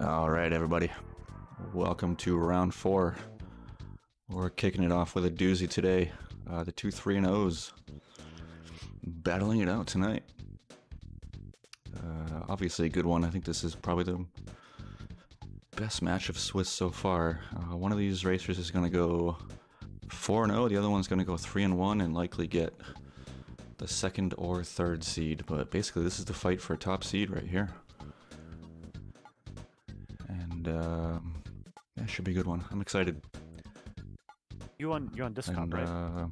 All right, everybody. Welcome to round 4. We're kicking it off with a doozy today. The 2 3 and O's battling it out tonight. Obviously a good one. I think this is probably the best match of Swiss so far. One of these racers is going to go 4 and 0. The other one's going to go 3 and 1 and likely get the second or third seed. But basically, this is the fight for a top seed right here. And yeah, should be a good one. I'm excited. You on Discord, right?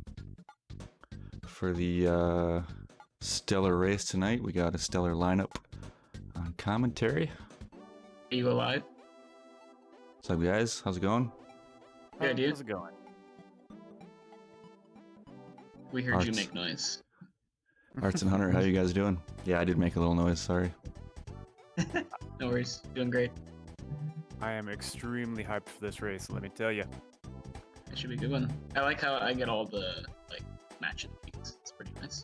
For the stellar race tonight, we got a stellar lineup on commentary. Are you alive? What's up, guys? How's it going? Good, dude. How's it going? We heard you make noise. Arts and Hunter, how you guys doing? Yeah, I did make a little noise, sorry. No worries, doing great. I am extremely hyped for this race, let me tell you. It should be a good one. I like how I get all the match of the weeks. It's pretty nice.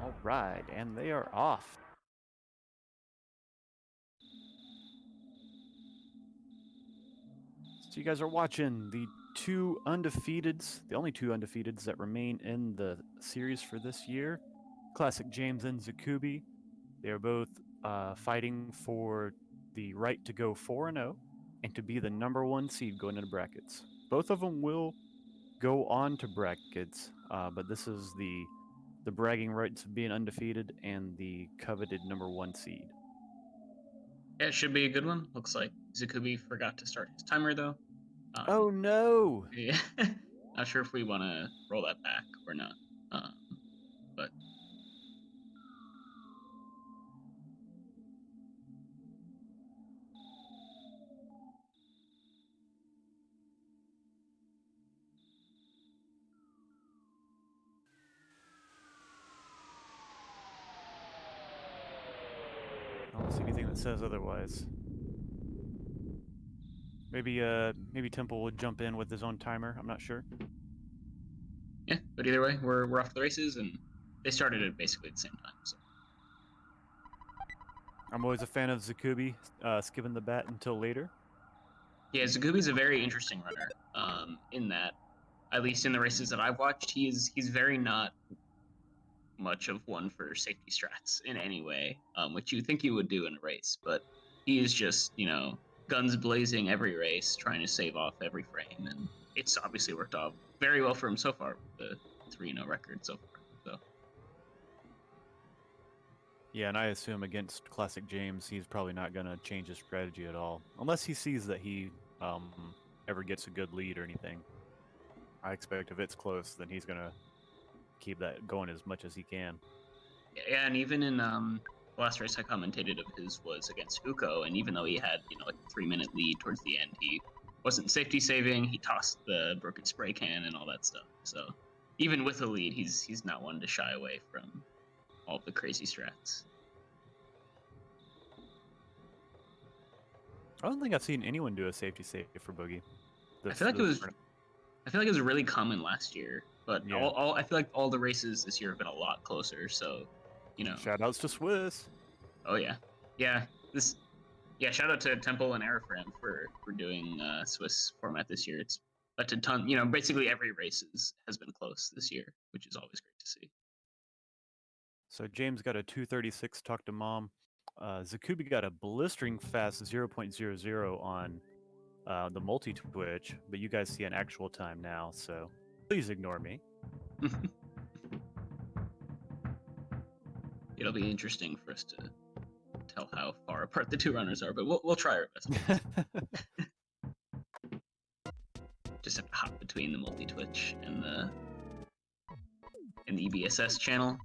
All right, and they are off. So you guys are watching the two undefeateds, the only two undefeateds that remain in the series for this year, ClassicJames and Czikubi. They are both fighting for the right to go 4-0 and to be the number 1 seed going into brackets. Both of them will go on to brackets, but this is the bragging rights of being undefeated and the coveted number 1 seed. Yeah, it should be a good one. Looks like Czikubi forgot to start his timer though. Oh no! Yeah, not sure if we want to roll that back or not. But I don't see anything that says otherwise. Maybe Temple would jump in with his own timer. I'm not sure. yeah, but either way, we're off the races, and they started at basically at the same time. So I'm always a fan of Czikubi skipping the bat until later. yeah, Czikubi's a very interesting runner. In that, at least in the races that I've watched, he's very not much of one for safety strats in any way, which you think he would do in a race, but he is just, guns blazing every race, trying to save off every frame, and it's obviously worked out very well for him so far with the 3-0 record so far. So Yeah, and I assume against ClassicJames, he's probably not going to change his strategy at all, unless he sees that he ever gets a good lead or anything. I expect if it's close, then he's going to keep that going as much as he can. Yeah, and even in the last race I commentated of his was against Uko, and even though he had like a 3-minute lead towards the end, he wasn't safety saving. He tossed the broken spray can and all that stuff. So even with a lead, he's not one to shy away from all the crazy strats. I don't think I've seen anyone do a safety save for Boogey. I feel like it was really common last year, but Yeah. I feel like all the races this year have been a lot closer. So, Shout outs to Swiss. Oh yeah, shout out to Temple and Airframe for doing Swiss format this year. It's a ton. Basically every race has been close this year, which is always great to see. So James got a 2:36. Talk to mom. Czikubi got a blistering fast 0.00 on the multi-twitch, but you guys see an actual time now, so please ignore me. It'll be interesting for us to tell how far apart the two runners are, but we'll try our best. Just have to hop between the multi-twitch and the EBSS channel.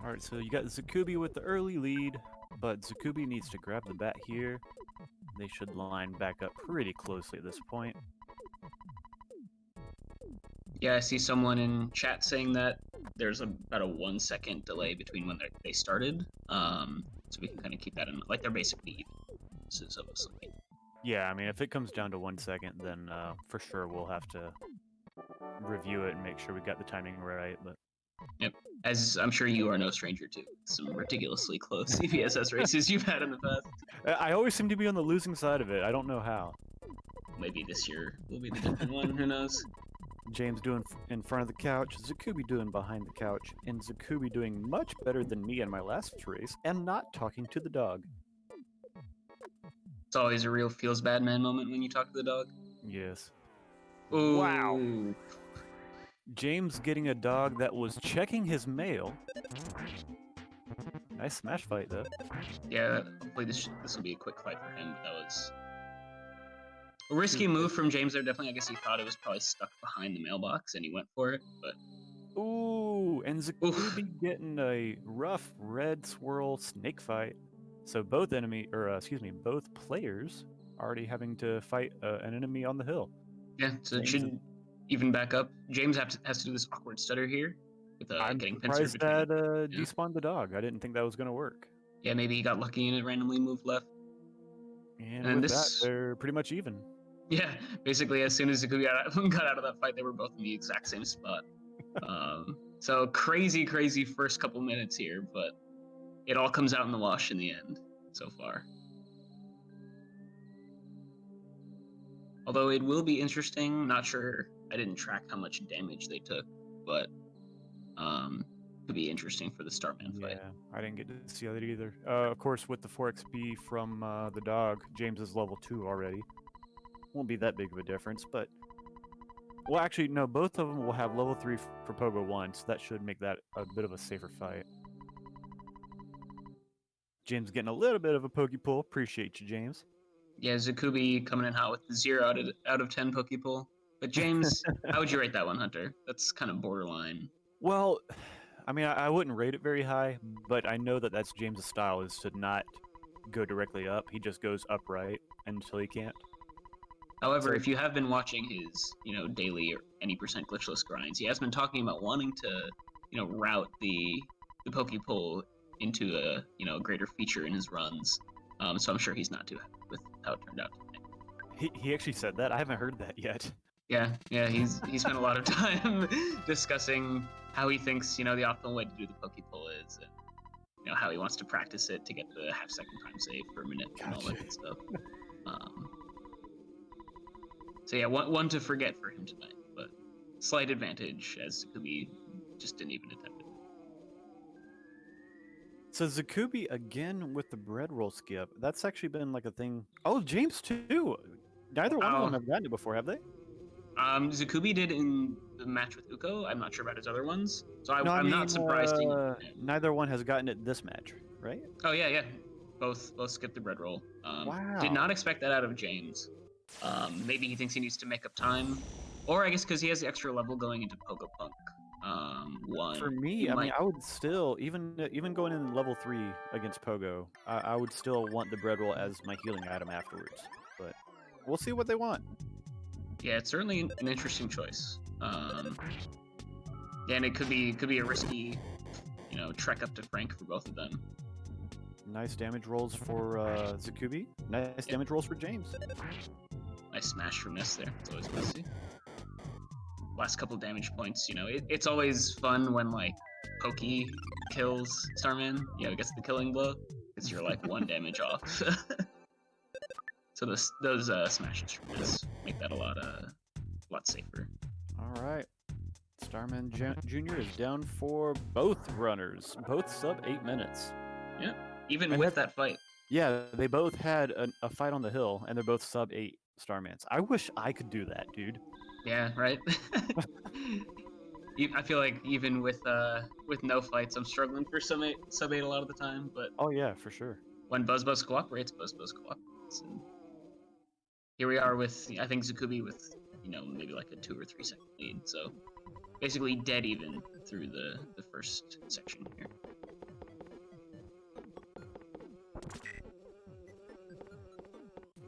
All right, so you got Czikubi with the early lead, but Czikubi needs to grab the bat here. They should line back up pretty closely at this point. Yeah, I see someone in chat saying that there's about a 1 second delay between when they started. So we can kind of keep that in, like they're basically even. This is obviously. Yeah, I mean, if it comes down to 1 second, then for sure we'll have to review it and make sure we got the timing right. But Yep. As I'm sure you are no stranger to some ridiculously close CVSS races you've had in the past. I always seem to be on the losing side of it. I don't know how. Maybe this year will be the different one. Who knows? James doing in front of the couch, Czikubi doing behind the couch, and Czikubi doing much better than me in my last race, and not talking to the dog. It's always a real feels bad man moment when you talk to the dog. Yes. Ooh. Wow. James getting a dog that was checking his mail. Nice smash fight, though. Yeah, hopefully this will be a quick fight for him, but that was a risky move from James there, definitely. I guess he thought it was probably stuck behind the mailbox, and he went for it, but... Ooh, and Czikubi getting a rough red swirl snake fight. So both both players already having to fight an enemy on the hill. Yeah, so it should even back up. James has to do this awkward stutter here with I'm getting surprised pincered between. that despawned the dog. I didn't think that was going to work. Yeah, maybe he got lucky and it randomly moved left. And with that, they're pretty much even. Yeah, basically as soon as Czikubi got out of that fight, they were both in the exact same spot. So crazy first couple minutes here, but it all comes out in the wash in the end so far. Although it will be interesting, not sure, I didn't track how much damage they took, but could be interesting for the Starman fight. Yeah, I didn't get to see that either. Of course, with the 4XP from the dog, James is level 2 already. Won't be that big of a difference, but... Well, actually, no, both of them will have level 3 for Pogo 1, so that should make that a bit of a safer fight. James getting a little bit of a Poke pull. Appreciate you, James. Yeah, Czikubi coming in hot with the 0 out of 10 Poke pull. But James, how would you rate that one, Hunter? That's kind of borderline. Well, I mean, I wouldn't rate it very high, but I know that that's James' style, is to not go directly up. He just goes upright until he can't. However, if you have been watching his, daily or any % glitchless grinds, he has been talking about wanting to, route the Poke pull into a greater feature in his runs. So I'm sure he's not too happy with how it turned out today. He actually said that? I haven't heard that yet. Yeah, he spent a lot of time discussing how he thinks, the optimal way to do the Poke pull is, and how he wants to practice it to get the half-second time save per minute and all that good stuff. So yeah, one to forget for him tonight, but slight advantage as Czikubi just didn't even attempt it. So Czikubi again with the bread roll skip. That's actually been like a thing. Oh, James too. Neither one of them have gotten it before, have they? Czikubi did in the match with Uko. I'm not sure about his other ones, so I'm not surprised. Neither one has gotten it this match, right? Oh yeah. Both skipped the bread roll. Wow. Did not expect that out of James. Maybe he thinks he needs to make up time, or I guess because he has the extra level going into Pogo Punk. 1. For me, I mean, I would still, even going in level 3 against Pogo, I would still want the bread roll as my healing item afterwards. But we'll see what they want. Yeah, it's certainly an interesting choice. Yeah, and it could be a risky, trek up to Frank for both of them. Nice damage rolls for Czikubi. Nice damage rolls for James. Nice smash from Ness there. It's always good to see. Last couple damage points, it's always fun when like Pokey kills Starman, gets the killing blow, because you're like 1 damage off. So those smashes from this make that a lot safer. All right, Starman Jr. is down for both runners, both sub 8 minutes. Yeah, even with that fight. Yeah, they both had a fight on the hill, and they're both sub 8 Starmans. I wish I could do that, dude. Yeah, right. I feel like even with no fights, I'm struggling for sub 8 a lot of the time. But oh yeah, for sure. When Buzz cooperates, Buzz cooperates. And here we are with, I think, Czikubi with maybe like a 2 or 3 second lead. So basically dead even through the first section here.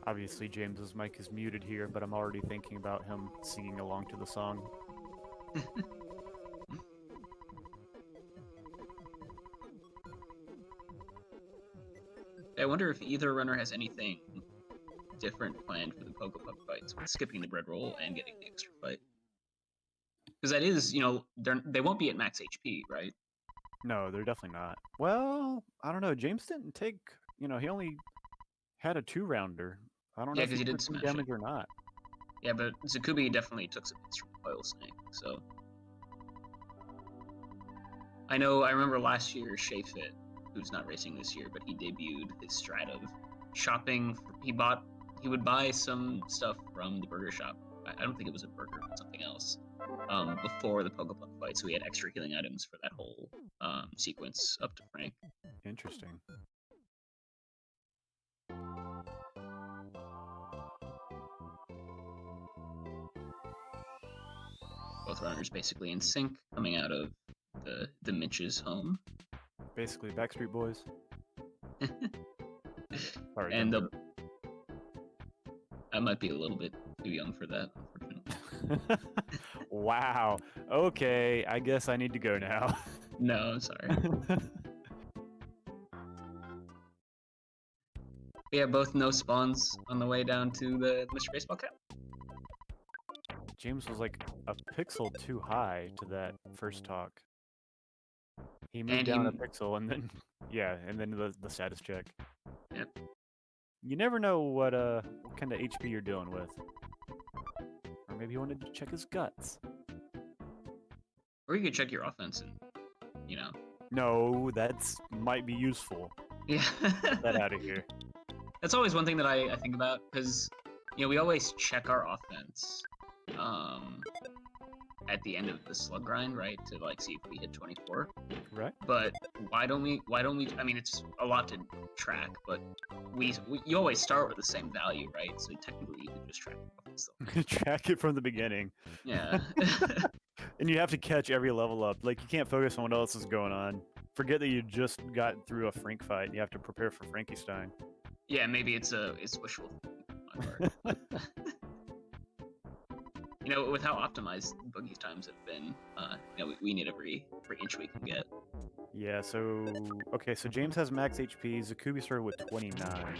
Obviously, James's mic is muted here, but I'm already thinking about him singing along to the song. I wonder if either runner has anything different planned for the Pogo Puck fights, with skipping the bread roll and getting the extra fight. Because that is, they won't be at max HP, right? No, they're definitely not. Well, I don't know. James didn't take, he only had a 2-rounder. I don't know Yeah, if because he did took some smash damage it. or not. Yeah, but Czikubi definitely took some hits from Coil Snake, so... I remember last year, Shayfit, who's not racing this year, but he debuted his strat of shopping. He would buy some stuff from the burger shop. I don't think it was a burger, but something else. Before the Pogo Puck fight, so he had extra healing items for that whole sequence up to Frank. Interesting. Both runners basically in sync, coming out of the Mitch's home. Basically, Backstreet Boys. Sorry, And I might be a little bit too young for that, unfortunately. Wow. Okay, I guess I need to go now. No, I'm sorry. Yeah, both no spawns on the way down to the Mr. Baseball Cap. James was like a pixel too high to that first talk. He moved down a pixel and then, and then the status check. Yep. You never know what kind of HP you're dealing with. Or maybe he wanted to check his guts. Or you could check your offense and, No, that's might be useful. Yeah. Get that out of here. That's always one thing that I think about, because, we always check our offense at the end of the slug grind, right, to see if we hit 24. Right. But why don't we? I mean, it's a lot to track, but you always start with the same value, right? So technically, you can just track your offense. Track it from the beginning. Yeah. And you have to catch every level up. Like, you can't focus on what else is going on. Forget that you just got through a Frank fight and you have to prepare for Frankenstein. Yeah, maybe it's wishful thinking on my part. With how optimized Boogie's times have been, we need every inch we can get. Yeah, so James has max HP, Czikubi started with 29.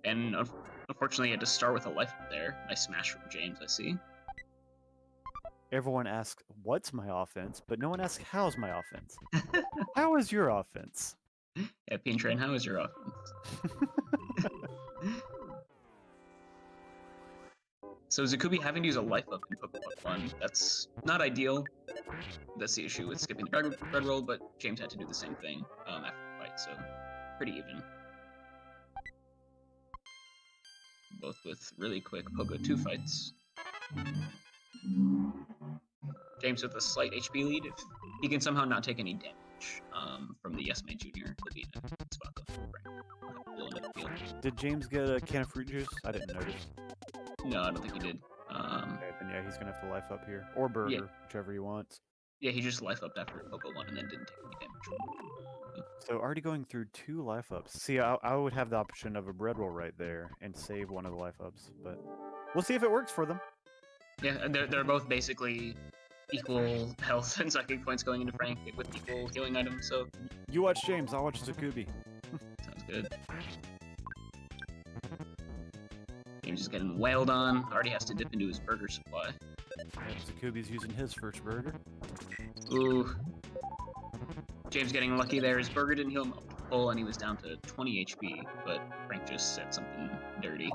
And unfortunately, he had to start with a life up there. Nice smash from James, I see. Everyone asks, what's my offense? But no one asks, how's my offense? How is your offense? Yeah, Peen Train, how is your offense? So Czikubi having to use a life up in Pokemon 1, that's not ideal. That's the issue with skipping the red roll, but James had to do the same thing after the fight, so pretty even. Both with really quick Pogo 2 fights. James with a slight HP lead. If he can somehow not take any damage from the Yes Man Jr., he'll be in a good spot going for Did James get a can of fruit juice? I didn't notice. No, I don't think he did. Okay, then yeah, he's gonna have to life up here. Or burger, whichever he wants. Yeah, he just life upped after Pogo 1 and then didn't take any damage. So already going through 2 life ups. See, I would have the option of a bread roll right there and save one of the life ups, but we'll see if it works for them. Yeah, they're both basically equal health and psychic points going into Frank with equal healing items, so... You watch James, I'll watch Czikubi. Sounds good. James is getting wailed on. Already has to dip into his burger supply. Czikubi's using his first burger. Ooh. James getting lucky there. His burger didn't heal him up to full, and he was down to 20 HP, but Frank just said something dirty.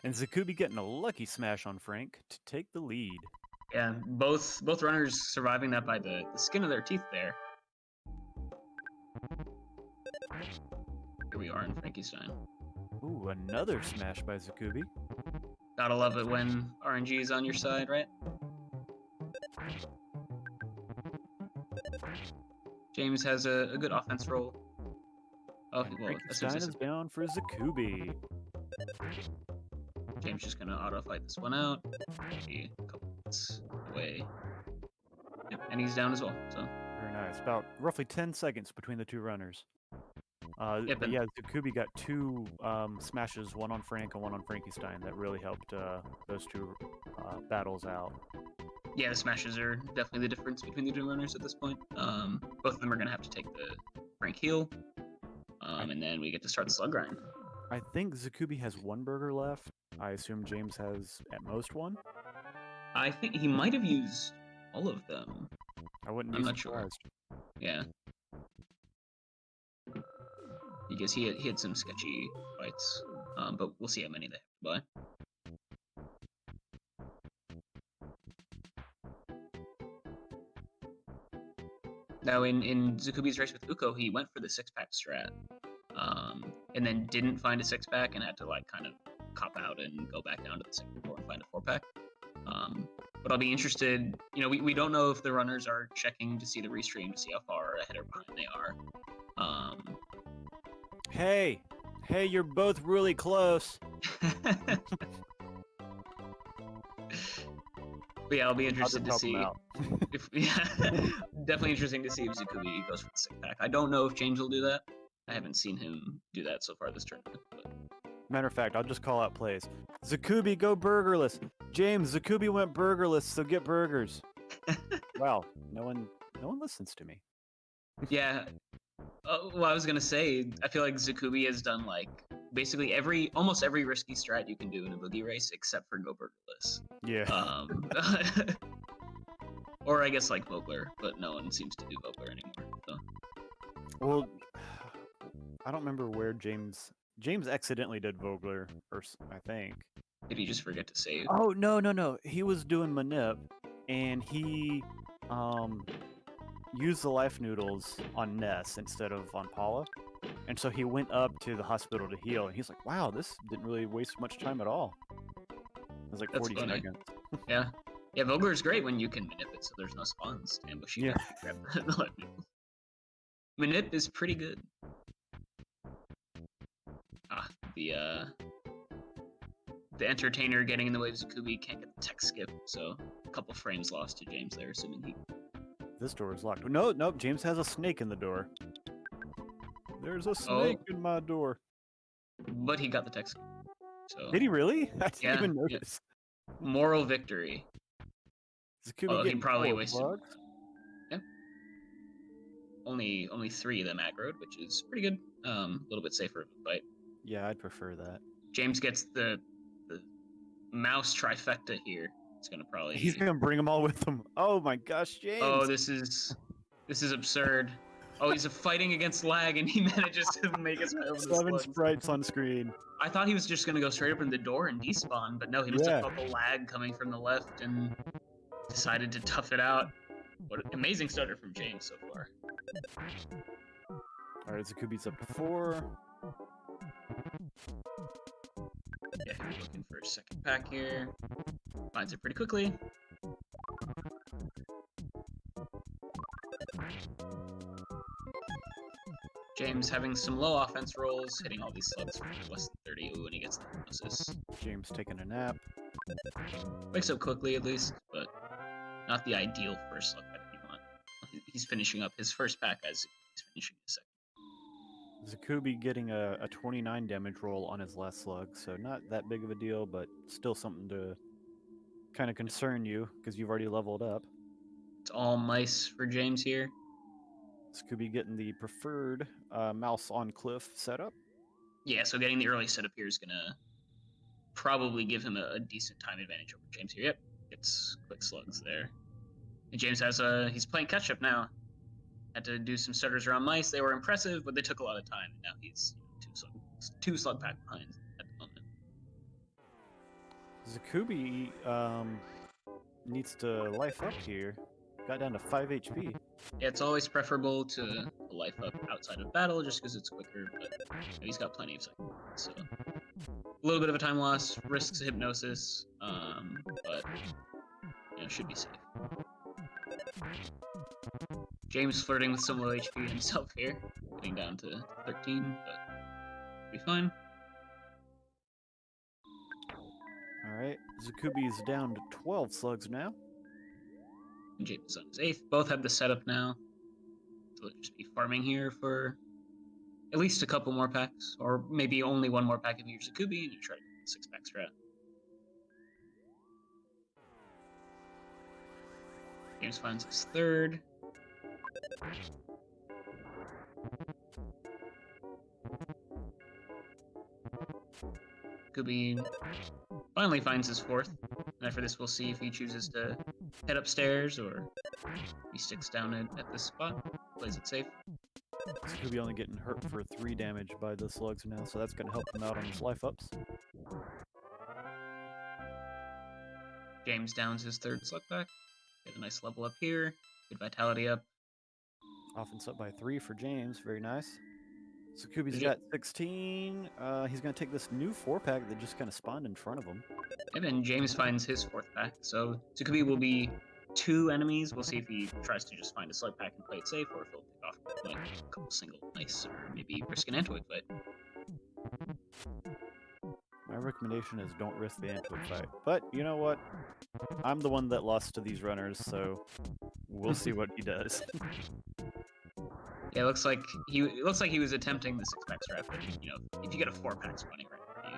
And Czikubi getting a lucky smash on Frank to take the lead. Yeah, both runners surviving that by the skin of their teeth there. Here we are in Frankenstein. Ooh, another smash by Czikubi. Gotta love it when RNG is on your side, right? James has a good offense roll. Oh, well, Frankenstein is down for Czikubi. James just gonna auto fight this one out. Maybe a couple hits away. Yep, and he's down as well. So very nice. About roughly 10 seconds between the two runners. Yep, But and- yeah, Czikubi got two smashes, one on Frank and one on Frankenstein, that really helped those two battles out. Yeah, the smashes are definitely the difference between the two runners at this point. Both of them are gonna have to take the Frank heal, and then we get to start the slug grind. I think Czikubi has one burger left. I assume James has at most one. I think he might have used all of them. I wouldn't I'm be not sure. surprised. Yeah. Because he had some sketchy fights, but we'll see how many they have to buy. Now, in Czikubi's race with Uko, he went for the six-pack strat, and then didn't find a six-pack and had to like kind of cop out and go back down to the second floor and find a four-pack. But I'll be interested. You know, we don't know if the runners are checking to see the restream to see how far ahead or behind they are. Hey, you're both really close. But yeah, I'll be I'll interested just to help him see out. if definitely interesting to see if Czikubi goes for the six pack. I don't know if James will do that. I haven't seen him do that so far this tournament. But Matter of fact, I'll just call out plays. Czikubi, go burgerless. James, Czikubi went burgerless, so get burgers. Wow, no one listens to me. yeah, well, I was gonna say, I feel like Czikubi has done like basically almost every risky strat you can do in a boogie race except for go burgerless. Yeah. Or I guess like Vogler, but no one seems to do Vogler anymore. So. Well, I don't remember where James accidentally did Vogler, I think. Did he just forget to save? Oh no! He was doing manip, and he used the life noodles on Ness instead of on Paula, and so he went up to the hospital to heal, and he's like, "Wow, this didn't really waste much time at all." It was like That's 40 funny. seconds. Yeah. Yeah, Vogler's great when you can manip it so there's no spawns to ambush you. Yeah. Grab the life noodles. Manip is pretty good. The entertainer getting in the way of Czikubi can't get the tech skip, so a couple frames lost to James there, assuming he. This door is locked. No, nope. James has a snake in the door. There's a snake in my door. But he got the tech skip. So. Did he really? I didn't Yeah, even yeah. notice. Moral victory. Czikubi Although he getting probably 4 wasted. bucks? Yeah. Only 3 of them aggroed, which is pretty good. A little bit safer of a fight. Yeah, I'd prefer that. James gets the mouse trifecta here. It's gonna probably. He's gonna bring them all with him. Oh my gosh, James! Oh, this is absurd. Oh, he's fighting against lag, and he manages to make his way over the 7 slugs. sprites on screen. I thought he was just gonna go straight open the door and despawn, but no, he must Yeah. have felt the lag coming from the left and decided to tough it out. What an amazing stutter from James so far. All right, Czikubi's up to 4. Yeah, he's looking for a second pack here. Finds it pretty quickly. James having some low offense rolls, hitting all these slugs for less than 30. Ooh, and he gets the hypnosis. James taking a nap. Wakes up quickly at least, but not the ideal first slug that you want. He's finishing up his first pack as he's finishing his second. Czikubi getting a 29 damage roll on his last slug, so not that big of a deal, but still something to kind of concern you because you've already leveled up. It's all mice for James here. Czikubi getting the preferred mouse on cliff setup. Yeah, so getting the early setup here is gonna probably give him a decent time advantage over James here. Yep, gets quick slugs there. And James has he's playing catch up now. Had to do some starters around mice. They were impressive, but they took a lot of time. And now he's two slug pack behind at the moment. Czikubi needs to life up here. Got down to 5 HP. Yeah, it's always preferable to life up outside of battle just because it's quicker, but he's got plenty of seconds. So a little bit of a time loss, risks hypnosis, but should be safe. James flirting with some low HP himself here, getting down to 13, but be fine. Alright, Czikubi's down to 12 slugs now. And James is on his 8th. Both have the setup now. So they'll just be farming here for at least a couple more packs, or maybe only one more pack if you're Czikubi and you try to get the 6-pack strat. James finds his third. Czikubi finally finds his fourth. And after this, we'll see if he chooses to head upstairs or he sticks down at this spot, plays it safe. Czikubi only getting hurt for 3 damage by the slugs now, so that's going to help him out on his life ups. James downs his third slug pack. Get a nice level up here. Good vitality up. Offense up by 3 for James. Very nice. Czikubi's Did got 16. He's going to take this new 4-pack that just kind of spawned in front of him. And then James finds his 4th pack. So Czikubi will be 2 enemies. We'll see if he tries to just find a slug pack and play it safe, or if he'll pick off like a couple single nice, or maybe risk an Antoid fight. My recommendation is don't risk the Antoid fight. But you know what? I'm the one that lost to these runners, so we'll see what he does. Yeah, it looks like he was attempting the 6-pack strat, but you know, if you get a 4-pack spawning right,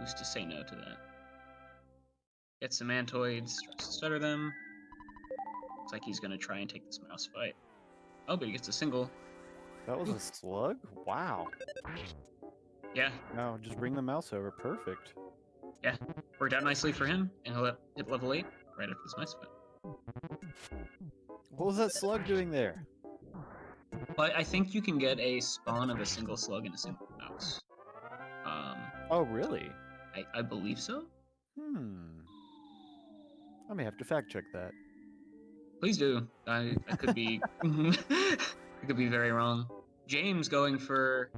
who's to say no to that? Gets some Antoids, tries to stutter them. Looks like he's gonna try and take this mouse fight. Oh, but he gets a single. That was a slug? Wow. Yeah, No, just bring the mouse over. Perfect. worked out nicely for him, and he'll hit level 8 right after this mouse fight. What was that slug doing there? But I think you can get a spawn of a single slug and a single mouse. Oh, really? I believe so. I may have to fact check that. Please do. I could be I could be very wrong. James going for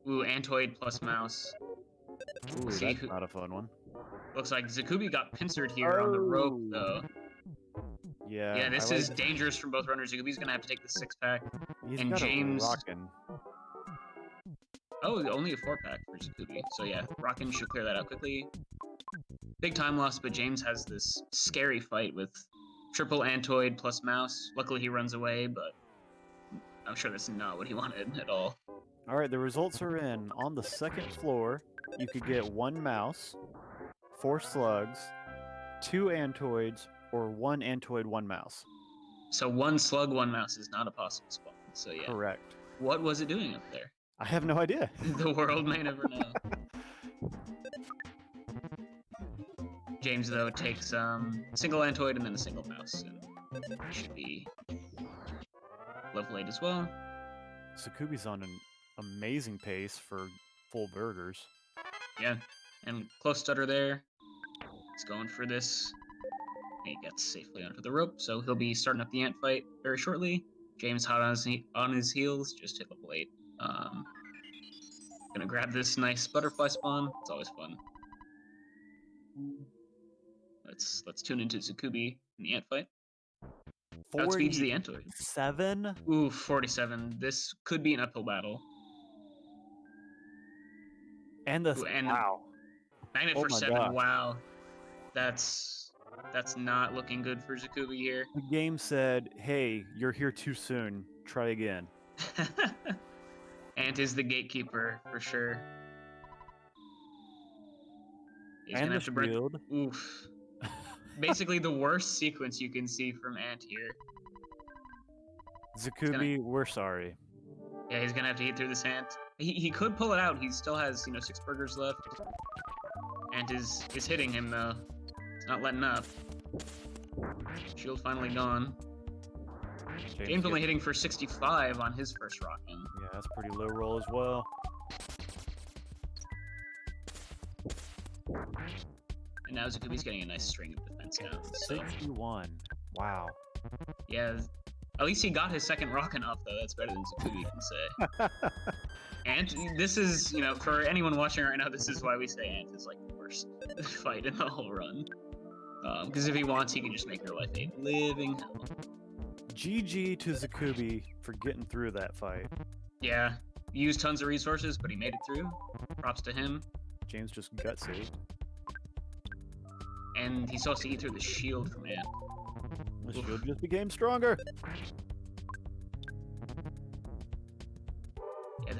Antoid plus mouse. Ooh, See that's who- not a fun one. Looks like Czikubi got pincered here on the rope though. Yeah. Yeah, this I is like- dangerous from both runners. Czikubi's gonna have to take the 6-pack. He's and got James- a rockin'. Oh, only a 4-pack for Czikubi. So yeah, Rockin should clear that out quickly. Big time loss, but James has this scary fight with triple Antoid plus mouse. Luckily he runs away, but I'm sure that's not what he wanted at all. All right, the results are in. On the second floor, you could get 1 mouse, 4 slugs, 2 Antoids, or 1 Antoid, 1 mouse. So 1 slug, 1 mouse is not a possible spawn. So yeah, Correct. what was it doing up there? I have no idea. The world may never know. James, though, takes single Antoid and then a single mouse, and he should be level 8 as well. Czikubi's on an amazing pace for full burgers. Yeah, and close stutter there. He's going for this. He gets safely onto the rope, so he'll be starting up the ant fight very shortly. James hot on his heels, just hit level 8. Gonna grab this nice butterfly spawn. It's always fun. Let's tune into Czikubi in the ant fight. Outspeeds the Antoid. 7? Ooh, 47. This could be an uphill battle. And the... Ooh, and wow. Magnet Oh for my 7. gosh. Wow. That's not looking good for Czikubi here. The game said, hey, you're here too soon. Try again. Ant is the gatekeeper for sure. He's And gonna the have to break. shield. Oof. Basically the worst sequence you can see from Ant here. Czikubi, we're sorry. Yeah, he's gonna have to get through this Ant. He could pull it out. He still has 6 burgers left. Ant is hitting him though. It's not letting up. Shield finally gone. James only gets- hitting for 65 on his first rockin'. Yeah, that's pretty low roll as well. And now Czikubi's getting a nice string of defense now. So 61. Wow. yeah, at least he got his second rockin' off though. That's better than Czikubi can say. Ant, this is, for anyone watching right now, this is why we say Ant is like the worst fight in the whole run. Because if he wants, he can just make your life a living hell. GG to Czikubi for getting through that fight. Yeah, he used tons of resources, but he made it through. Props to him. James just gut saved. And he still has to eat through the shield from Ant. The Oof. shield just became stronger.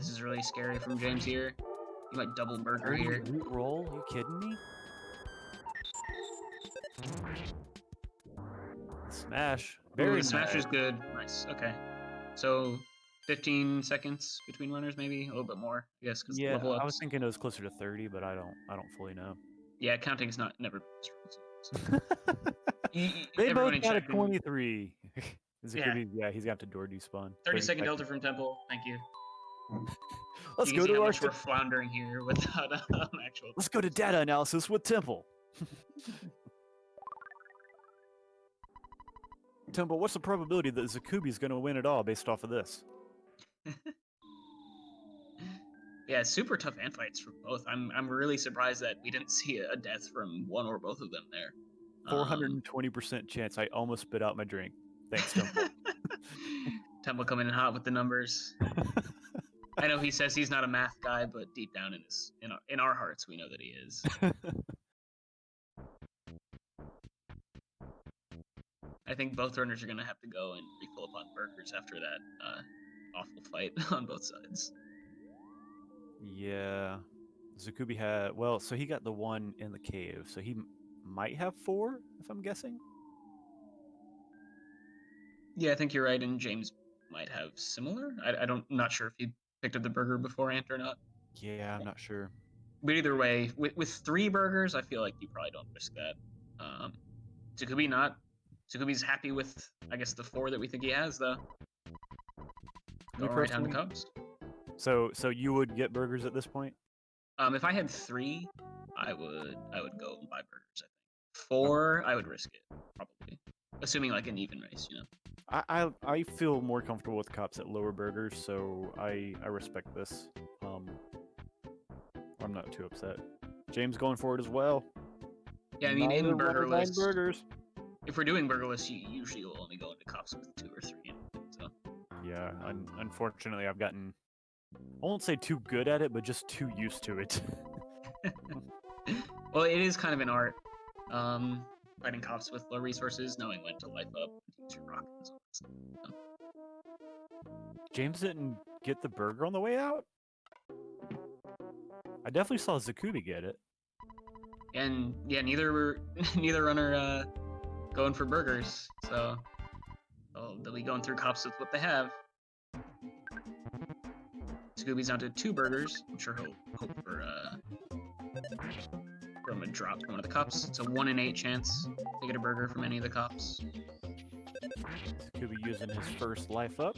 this is really scary from James here. He might double burger here. Root roll? You kidding me? Smash. Ooh, Very the smash nice. is good. Nice. Okay. So 15 seconds between runners, maybe a little bit more. I guess because Yeah, level ups. I was thinking it was closer to 30, but I don't fully know. Yeah, counting's not never. They both Everybody got a check in. 23. Yeah. Yeah, he's got to door despawn. 30-second delta from Temple. Thank you. Let's You go can see to how our. much we're floundering here without an actual. Let's go to data analysis with Temple. Temple, what's the probability that Czikubi's going to win it all based off of this? Yeah, super tough ant fights from both. I'm really surprised that we didn't see a death from one or both of them there. 420% chance. I almost spit out my drink. Thanks, Temple. Temple coming in hot with the numbers. I know he says he's not a math guy, but deep down in our hearts, we know that he is. I think both runners are going to have to go and refill upon burgers after that awful fight on both sides. Yeah. Czikubi had, well, so he got the one in the cave, so he might have 4, if I'm guessing. Yeah, I think you're right, and James might have similar. Not sure if he picked up the burger before Ant or not. Yeah, I'm not sure. But either way, with 3 burgers, I feel like you probably don't risk that. Czikubi not. Czikubi's happy with, I guess, the 4 that we think he has, though. Going right down to Cubs. So you would get burgers at this point? If I had 3, I would go and buy burgers. I think 4, I would risk it probably, assuming like an even race, you know. I feel more comfortable with cops at lower burgers, so I respect this. I'm not too upset. James going for it as well. Yeah, I mean in burger lists, burgers. If we're doing burger lists, you usually will only go into cops with 2 or 3. So yeah, unfortunately, I've gotten, I won't say too good at it, but just too used to it. well, it is kind of an art. Fighting cops with low resources, knowing when to life up, use your rockets. So. James didn't get the burger on the way out? I definitely saw Czikubi get it. And yeah, neither runner going for burgers, so they'll be going through cops with what they have. Czikubi's down to 2 burgers. I'm sure he'll hope for from a drop from one of the cops. It's a 1 in 8 chance to get a burger from any of the cops. Czikubi using his first life up.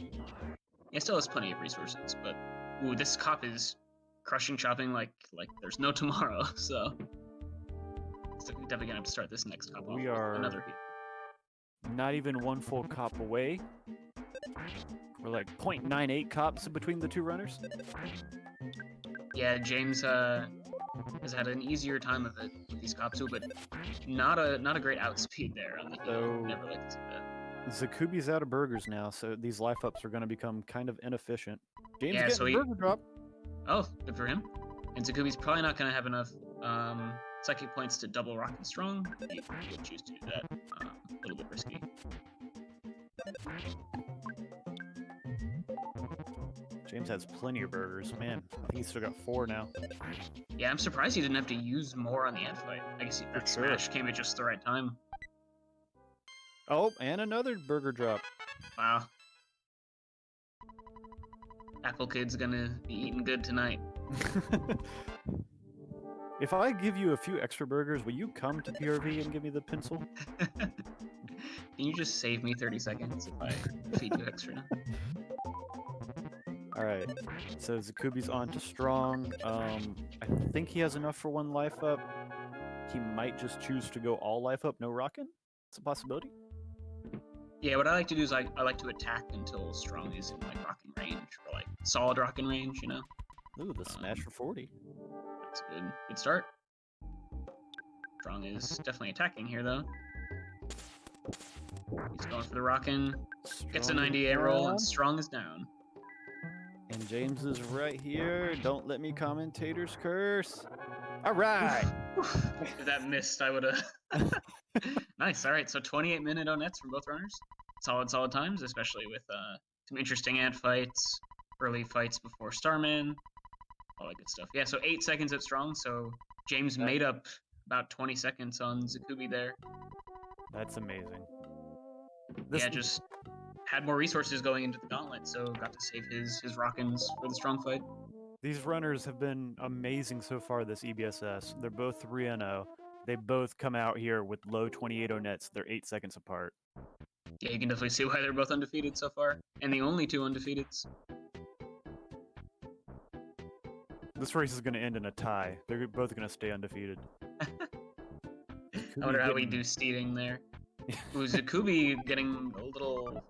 Yeah, still has plenty of resources, but ooh, this cop is crushing chopping like there's no tomorrow. So definitely gonna have to start this next cop off. We are another hit. Not even 1 full cop away. We're like 0.98 cops between the 2 runners. Yeah, James has had an easier time of it with these cops too, but not a great outspeed there on the heel. So, never like to see that. Czikubi's out of burgers now, so these life ups are going to become kind of inefficient. James Yeah, getting so a burger drop. Oh, good for him. And Czikubi's probably not going to have enough psychic points to double Rock and Strong. He would choose to do that. A little bit risky. James has plenty of burgers. Man, I think he's still got 4 now. Yeah, I'm surprised he didn't have to use more on the ant fight. I guess that smash came at just the right time. Oh, and another burger drop. Wow. Apple Kid's gonna be eating good tonight. If I give you a few extra burgers, will you come to PRV and give me the pencil? Can you just save me 30 seconds if I feed you extra? Alright, so Czikubi's on to strong. I think he has enough for 1 life up. He might just choose to go all life up, no rockin'. It's a possibility. Yeah, what I like to do is I like to attack until strong is in like rocking range, or like solid rocking range, you know? Ooh, the smash for 40. That's a good start. Strong is definitely attacking here though. He's going for the rockin'. Gets a 98 roll, and strong is down. And James is right here. Don't let me commentators curse. All right. If that missed, I would have. Nice. All right. So 28-minute nets from both runners. Solid times, especially with some interesting ant fights. early fights before Starman, all that good stuff. Yeah, so 8 seconds at strong. So James made up about 20 seconds on Czikubi there. That's amazing. Yeah, just had more resources going into the gauntlet, so got to save his Rockins for the strong fight. These runners have been amazing so far this EBSS. They're both 3-0. They both come out here with low 28-0 nets. They're 8 seconds apart. Yeah, you can definitely see why they're both undefeated so far, and the only two undefeateds. This race is going to end in a tie. They're both going to stay undefeated. I wonder how we do seeding there. Ooh, Czikubi getting a little...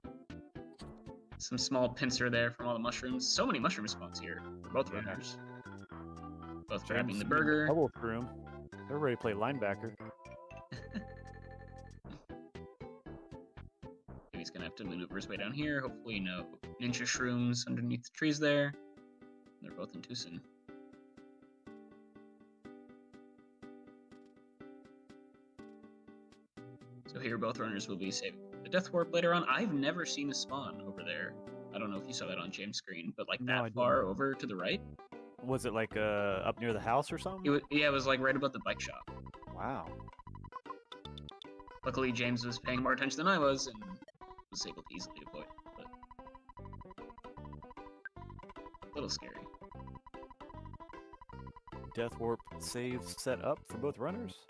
some small pincer there from all the mushrooms. So many mushroom spawns here for both runners. Both grabbing the burger. Double room. They're ready to play linebacker. He's gonna have to maneuver his way down here. Hopefully no ninja shrooms underneath the trees there. They're both in Tucson. So here both runners will be saving the Death Warp later on. I've never seen a spawn over there. I don't know if you saw that on James' screen, but like that far over to the right. Was it like up near the house or something? Yeah, it was like right above the bike shop. Wow. Luckily, James was paying more attention than I was and was able to easily avoid it, but a little scary. Death Warp saves set up for both runners.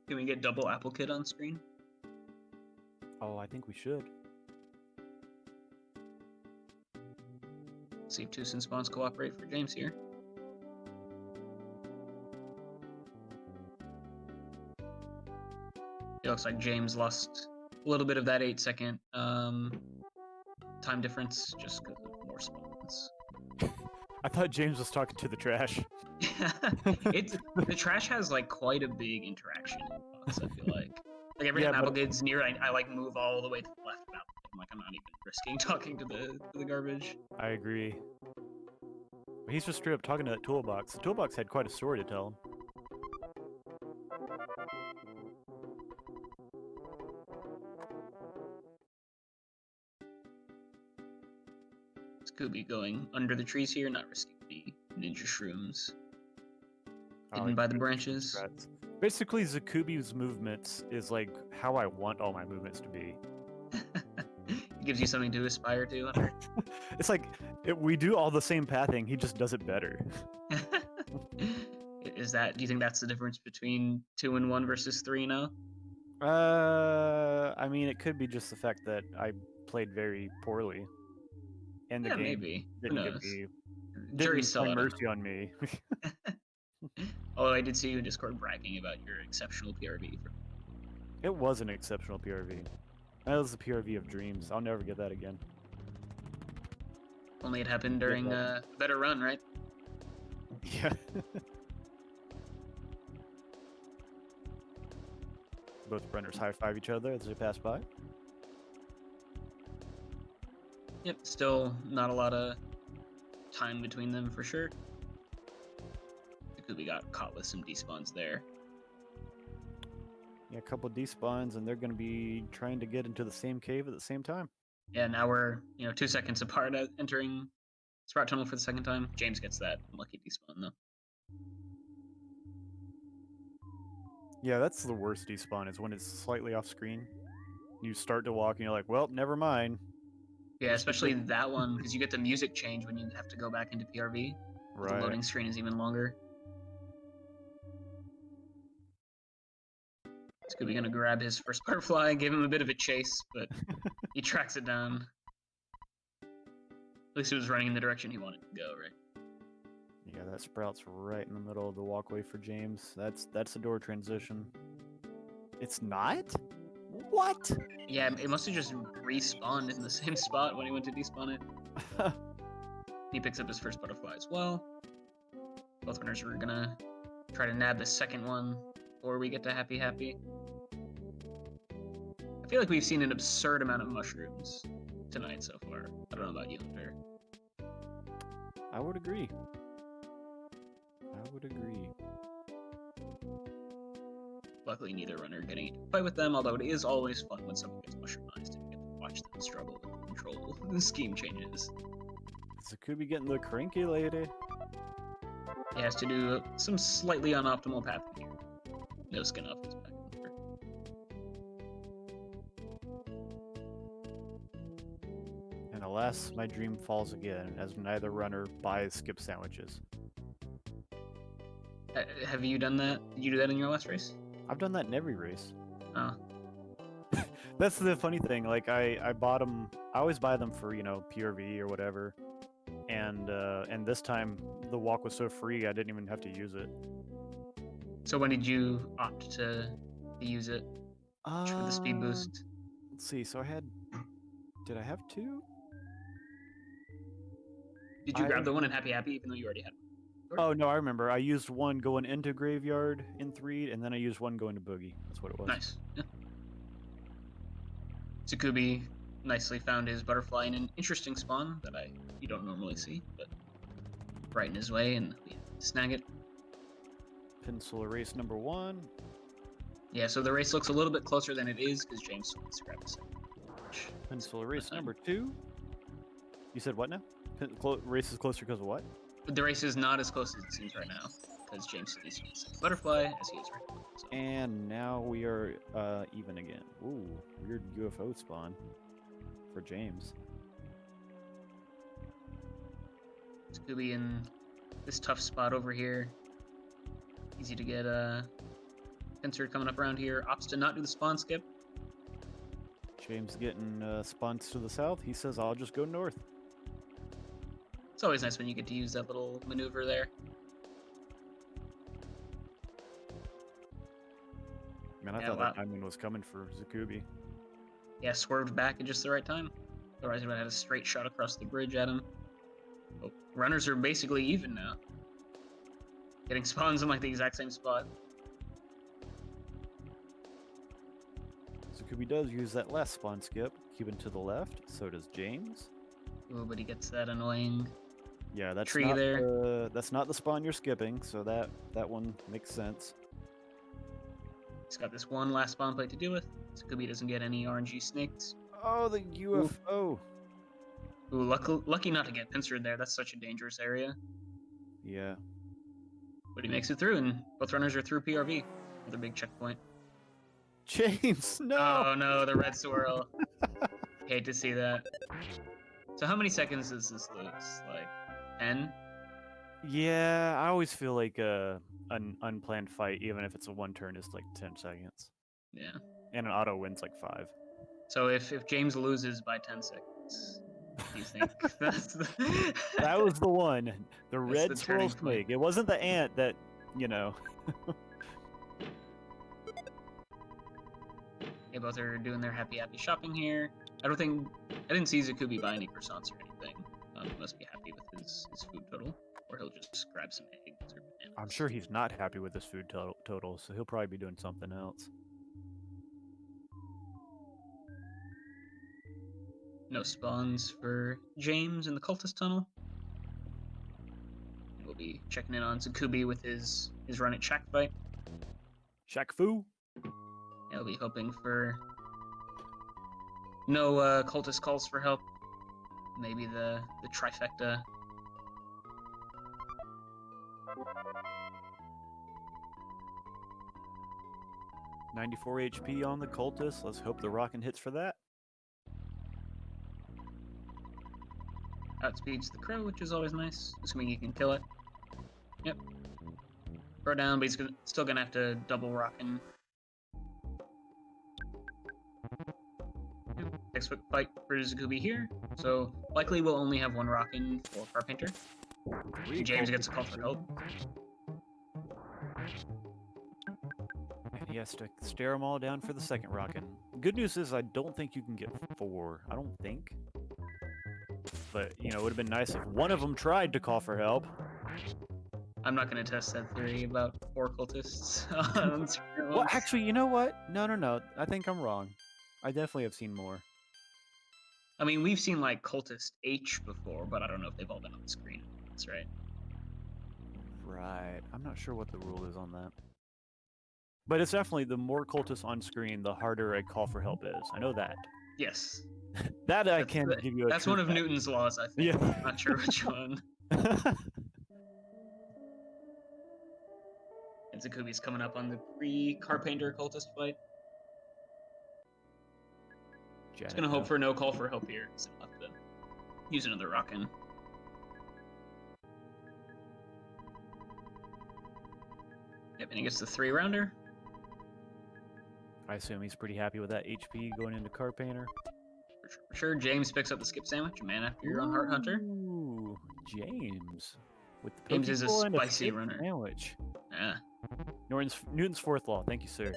Can we get double Apple Kid on screen? Oh, I think we should. See if Tucson spawns cooperate for James here. It looks like James lost a little bit of that 8-second time difference just because of more spawns. I thought James was talking to the trash. The trash has like quite a big interaction in the box, I feel like. Like every time Applegid's near, I like move all the way to the left of Applegid. I'm like, I'm not even risking talking to the garbage. I agree. But he's just straight up talking to that toolbox. The toolbox had quite a story to tell him. Czikubi going under the trees here, not risking the ninja shrooms. Hidden by the branches. Basically, Czikubi's movements is like how I want all my movements to be. It gives you something to aspire to. It's like we do all the same pathing. He just does it better. Do you think that's the difference between 2-1 versus 3-0? I mean, it could be just the fact that I played very poorly, and the game maybe. didn't show mercy on me. Although I did see you in Discord bragging about your exceptional PRV. It was an exceptional PRV. That was the PRV of dreams. I'll never get that again. Only it happened during a better run, right? Yeah. Both runners high-five each other as they pass by. Yep, still not a lot of time between them for sure. We got caught with some despawns there. Yeah, a couple of despawns, and they're going to be trying to get into the same cave at the same time. Yeah, now we're 2 seconds apart at entering Sprout Tunnel for the second time. James gets that unlucky despawn though. Yeah, that's the worst despawn, is when it's slightly off screen. You start to walk, and you're like, well, never mind. Yeah, especially that one, because you get the music change when you have to go back into PRV. Right. The loading screen is even longer. Czikubi gonna grab his first butterfly, give him a bit of a chase, but he tracks it down. At least it was running in the direction he wanted to go, right? Yeah, that sprout's right in the middle of the walkway for James. That's the door transition. It's not? What? Yeah, it must have just respawned in the same spot when he went to despawn it. He picks up his first butterfly as well. Both runners are gonna try to nab the second one before we get to Happy Happy. I feel like we've seen an absurd amount of mushrooms tonight so far. I don't know about you, Hunter. I would agree. Luckily, neither runner getting into a fight with them, although it is always fun when someone gets mushroomized and you get to watch them struggle with control the scheme changes. Czikubi getting the cranky lady. He has to do some slightly unoptimal pathing here. No skin off his back. And alas, my dream falls again, as neither runner buys skip sandwiches. Have you done that? Did you do that in your last race? I've done that in every race. Oh. That's the funny thing. Like I bought them. I always buy them for PRV or whatever. And this time the walk was so free I didn't even have to use it. So when did you opt to use it for the speed boost? Let's see. So I had. Did I have two? Did you grab the one in Happy Happy even though you already had one? Oh no, I remember. I used one going into Graveyard in 3, and then I used one going to Boogey. That's what it was. Nice. Yeah. Czikubi nicely found his butterfly in an interesting spawn that you don't normally see, but right in his way, and we snag it. Pencil erase number 1. Yeah, so the race looks a little bit closer than it is because James wants to grab a second. Pencil erase number 2. You said what now? Race is closer because of what? The race is not as close as it seems right now because James said he's butterfly as he is right now. So. And now we are even again. Ooh, weird UFO spawn for James. Czikubi in this tough spot over here. Easy to get Pincer coming up around here. Opts to not do the spawn skip. James getting spawns to the south. He says, I'll just go north. It's always nice when you get to use that little maneuver there. Man, I thought that timing was coming for Czikubi. Yeah, swerved back at just the right time. Otherwise, he would have had a straight shot across the bridge at him. Oh, runners are basically even now. Getting spawns in like the exact same spot. Czikubi does use that last spawn skip, keeping to the left. So does James. Ooh, but he gets that annoying Yeah, that's tree not there. That's not the spawn you're skipping, so that one makes sense. He's got this one last spawn plate to deal with. Czikubi doesn't get any RNG snakes. Oh, the UFO. Ooh, lucky not to get pincered there. That's such a dangerous area. Yeah. But he makes it through, and both runners are through PRV. Another big checkpoint. James, no! Oh no, the red swirl. Hate to see that. So how many seconds does this lose? Like 10? Yeah, I always feel like an unplanned fight, even if it's a one turn, is like 10 seconds. Yeah. And an auto wins like 5. So if James loses by 10 seconds, do you think that's the... That was the one. The That's red the swirl turning point. snake. It wasn't the ant that, They both are doing their happy shopping here. I didn't see Czikubi buy any croissants or anything. He must be happy with his food total, or he'll just grab some eggs or bananas. I'm sure he's not happy with his food total, so he'll probably be doing something else. No spawns for James in the cultist tunnel. We'll be checking in on Czikubi with his run at Shack fight. Shaq Fu. I'll be hoping for no cultist calls for help. Maybe the trifecta. $94 HP on the cultist. Let's hope the rockin' hits for that. Outspeeds the crow, which is always nice, assuming you can kill it. Yep. Throw down, but he's still gonna have to double rockin'. Next quick fight for Czikubi here. So likely we'll only have one rockin' for Carpenter. James gets a call for help. And he has to stare them all down for the second rockin'. Good news is I don't think you can get 4. I don't think. But, it would have been nice if one of them tried to call for help. I'm not going to test that theory about 4 cultists. Well, actually, you know what? No. I think I'm wrong. I definitely have seen more. I mean, we've seen, like, cultist H before, but I don't know if they've all been on the screen. That's right. Right. I'm not sure what the rule is on that. But it's definitely the more cultists on screen, the harder a call for help is. I know that. Yes. That I can give you a That's true one of fact. Newton's laws, I think. Yeah. Not sure which one. And Czikubi's coming up on the pre-Carpenter cultist fight. Just gonna hope for no call for help here, because I'll have to use another rockin'. Yep, and he gets the 3-rounder. I assume he's pretty happy with that HP going into Carpainter. For sure. James picks up the skip sandwich, a man after your own heart, Hunter. Ooh, James. With the James is a Pokeball and spicy skip runner. sandwich. Yeah. Newton's fourth law. Thank you, sir.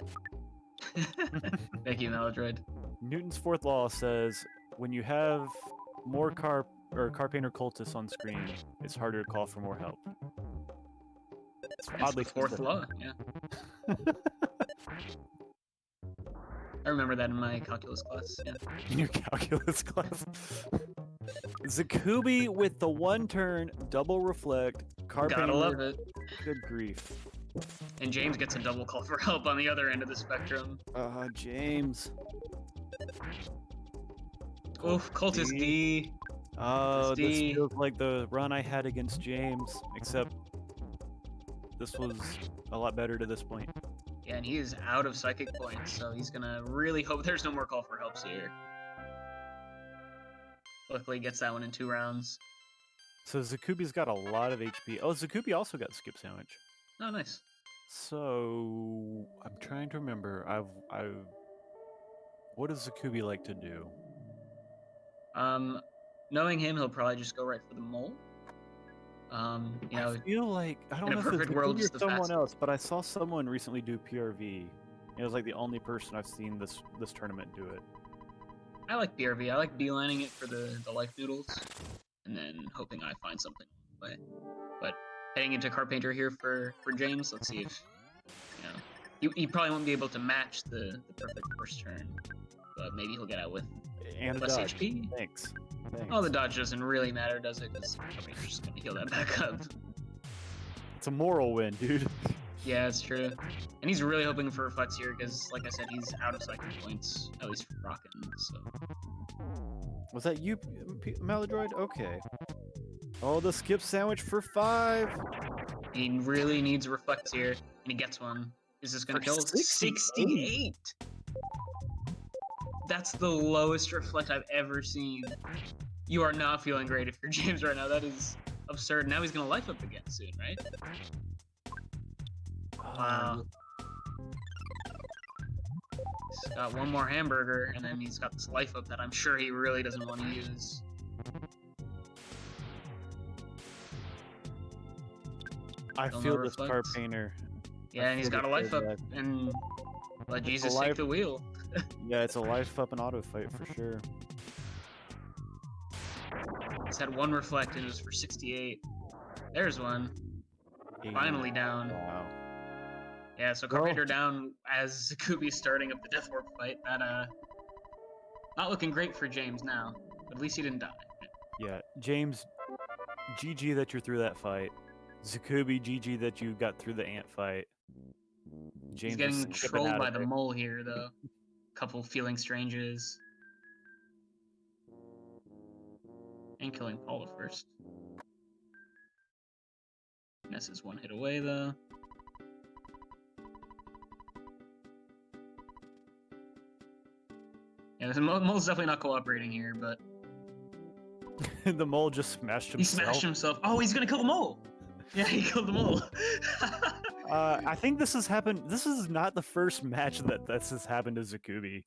Thank you, Maladroid. Newton's fourth law says when you have more Carpainter cultists on screen, it's harder to call for more help. It's That's oddly the fourth specific. law, yeah. I remember that in my calculus class, yeah. In your calculus class. Czikubi with the 1-turn double reflect. Gotta love it. Good grief. And James gets a double call for help on the other end of the spectrum. James. Oof, Cultist D. Oh, this D. feels like the run I had against James, except this was a lot better to this point. Yeah, and he is out of psychic points, so he's gonna really hope there's no more call for helps here. Luckily, gets that one in 2 rounds. So Czikubi's got a lot of HP. Oh, Czikubi also got skip sandwich. Oh, nice. So I'm trying to remember. What does Czikubi like to do? Knowing him, he'll probably just go right for the mole. You know, I feel like I don't in a know if it's perfect world, Czikubi or just the someone fastest. else, but I saw someone recently do PRV. It was like the only person I've seen this tournament do it. I like BRV. I like beelining it for the life noodles, and then hoping I find something along the way. But heading into Carpainter here for James, let's see if, you know, he probably won't be able to match the perfect first turn, but maybe he'll get out with And a less dodge. HP. Thanks. Oh, the dodge doesn't really matter, does it? Because Carpainter's just going to heal that back up. It's a moral win, dude. Yeah, it's true. And he's really hoping for reflects here because, like I said, he's out of psychic points, at least for rockin', so... Was that you, Maladroid? Okay. Oh, the skip sandwich for 5. He really needs reflects here, and he gets one. Is this gonna For kill? 68! That's the lowest reflect I've ever seen. You are not feeling great if you're James right now. That is absurd. Now he's gonna life up again soon, right? Wow. He's got one more hamburger, and then he's got this life up that I'm sure he really doesn't want to use. I Still feel no this reflects. Carpainter. Yeah, and he's got a life up, and let Jesus take the wheel. Yeah, it's a life up and auto fight for sure. He's had one reflect, and it was for 68. There's one. Finally down. Wow. Yeah, so Carpenter down as Czikubi's starting up the Death Warp fight. That, not looking great for James now, but at least he didn't die. Yeah, James, GG that you're through that fight. Czikubi, GG that you got through the ant fight. James He's getting trolled by the mole here, though. Couple feeling stranges. And killing Paula first. Ness is one hit away, though. Yeah, the mole's definitely not cooperating here, but... the mole just smashed himself. He smashed himself. Oh, he's gonna kill the mole! Yeah, he killed the mole. I think this has happened. This is not the first match that this has happened to Czikubi.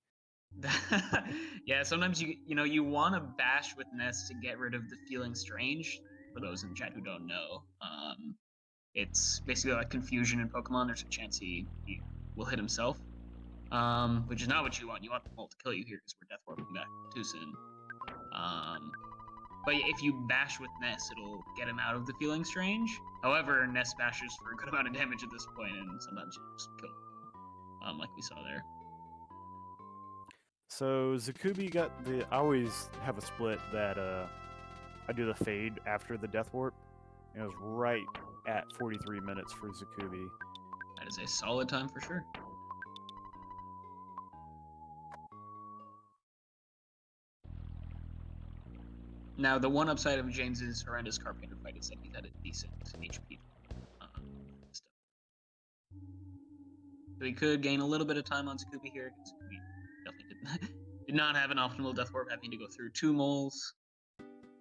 Yeah, sometimes you want to bash with Ness to get rid of the feeling strange. For those in chat who don't know, it's basically like confusion in Pokemon. There's a chance he will hit himself, which is not what you want. You want the mole to kill you here because we're Death Warping back too soon. But if you bash with Ness, it'll get him out of the feeling strange. However, Ness bashes for a good amount of damage at this point, and sometimes you just kill him, like we saw there. So Czikubi got the. I always have a split that I do the fade after the Death Warp. And it was right at 43 minutes for Czikubi. That is a solid time for sure. Now, the one upside of James's horrendous Carpenter fight is that he's had a decent HP. Stuff. So he could gain a little bit of time on Czikubi here. Czikubi definitely did not have an optimal Death Warp, having to go through 2 moles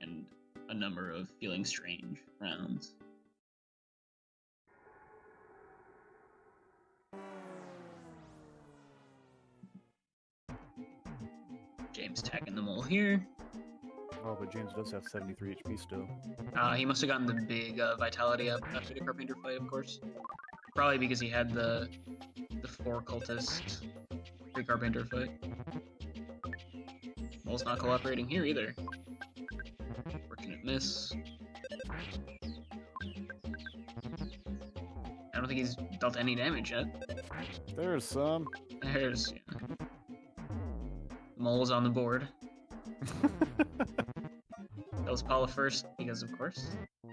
and a number of feeling strange rounds. James tagging the mole here. Oh, but James does have 73 HP still. He must have gotten the big vitality up after the Carpenter fight, of course. Probably because he had the 4 cultist pre-Carpenter fight. Mole's not cooperating here either. Fortunate miss. I don't think he's dealt any damage yet. There's some. There's... Yeah. Mole's on the board. Kills Paula first, because of course,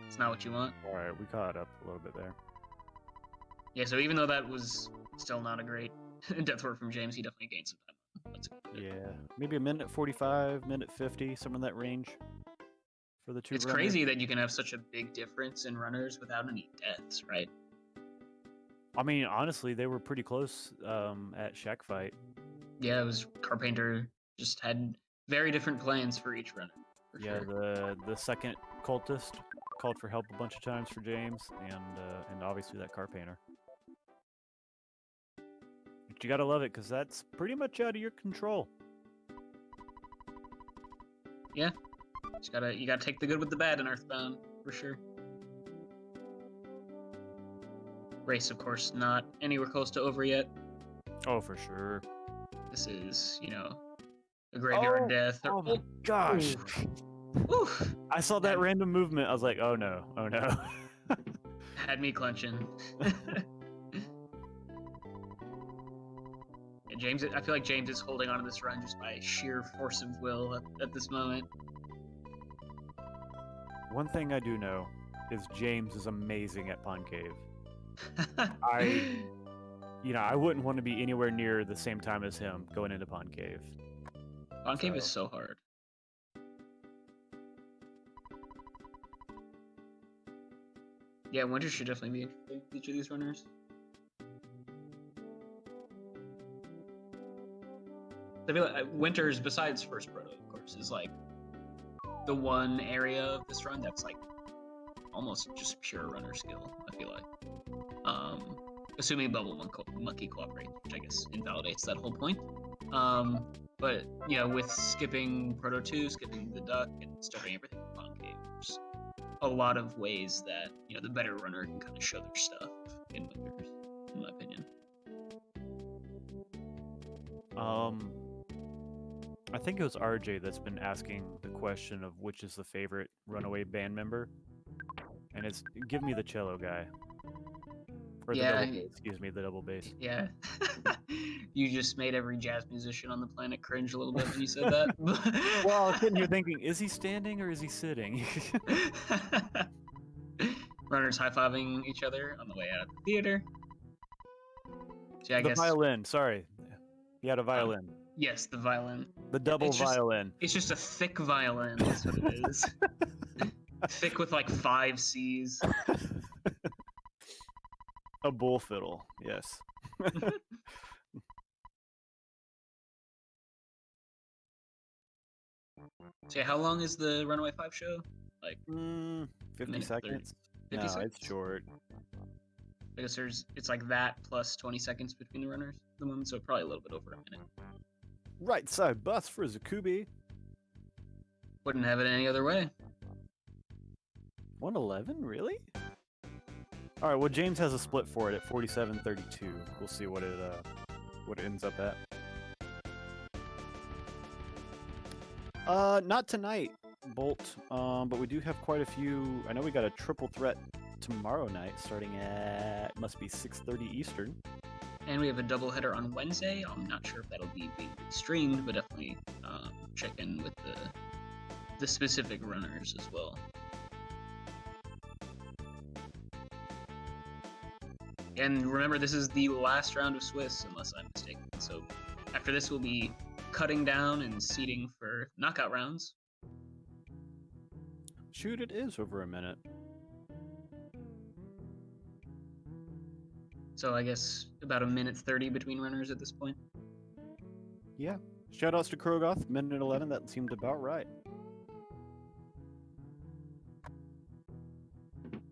it's not what you want. Alright, we caught up a little bit there. Yeah, so even though that was still not a great death word from James, he definitely gained some time. That's good. Yeah, maybe a minute 45, minute 50, somewhere in that range for the 2 It's runners. crazy that you can have such a big difference in runners without any deaths, right? I mean, honestly, they were pretty close at Shack Fight. Yeah, it was Carpenter just had very different plans for each runner. For Yeah, sure. the second cultist called for help a bunch of times for James, and obviously that Carpainter. But you gotta love it, because that's pretty much out of your control. Yeah, you gotta take the good with the bad in Earthbound, for sure. Race, of course, not anywhere close to over yet. Oh, for sure. This is, a graveyard death. Oh my gosh! Oof. I saw that random movement. I was like, oh no, oh no. Had me clenching. Yeah, James, I feel like James is holding on to this run just by sheer force of will at this moment. One thing I do know is James is amazing at Pond Cave. I wouldn't want to be anywhere near the same time as him going into Pond Cave. Pond Cave is so hard. Yeah, Winter should definitely be interesting, each of these runners. I feel like Winter's, besides First Proto, of course, is like the one area of this run that's like almost just pure runner skill, I feel like. Assuming Bubble Monkey cooperates, which I guess invalidates that whole point. But, with skipping Proto 2, skipping the Duck, and starting everything with Pond Cave, there's a lot of ways that, the better runner can kind of show their stuff in Winters, in my opinion. I think it was RJ that's been asking the question of which is the favorite Runaway band member. And it's give me the cello guy. Or the double bass, excuse me, the double bass. Yeah. You just made every jazz musician on the planet cringe a little bit when you said that. Well, I was sitting here thinking, is he standing or is he sitting? Runners high-fiving each other on the way out of the theater. So I the guess... violin, sorry. He had a violin. Yes, the violin. The double violin. It's just a thick violin, that's what it is. Thick with like 5 C's. A bull fiddle, yes. So yeah, how long is the Runaway 5 show? Like 50 seconds? 50 no, seconds? It's short. I guess it's like that plus 20 seconds between the runners at the moment, so probably a little bit over a minute. Right side bus for Czikubi. Wouldn't have it any other way. 111, really? All right, well, James has a split for it at 47.32. We'll see what it ends up at. Not tonight, Bolt. But we do have quite a few. I know we got a triple threat tomorrow night, starting at must be 6:30 Eastern. And we have a doubleheader on Wednesday. I'm not sure if that'll be being streamed, but definitely check in with the specific runners as well. And remember, this is the last round of Swiss, unless I'm mistaken. So after this, we'll be cutting down and seeding for knockout rounds. Shoot, it is over a minute. So I guess about a minute 30 between runners at this point. Yeah. Shoutouts to Krogoth, minute 11. That seemed about right.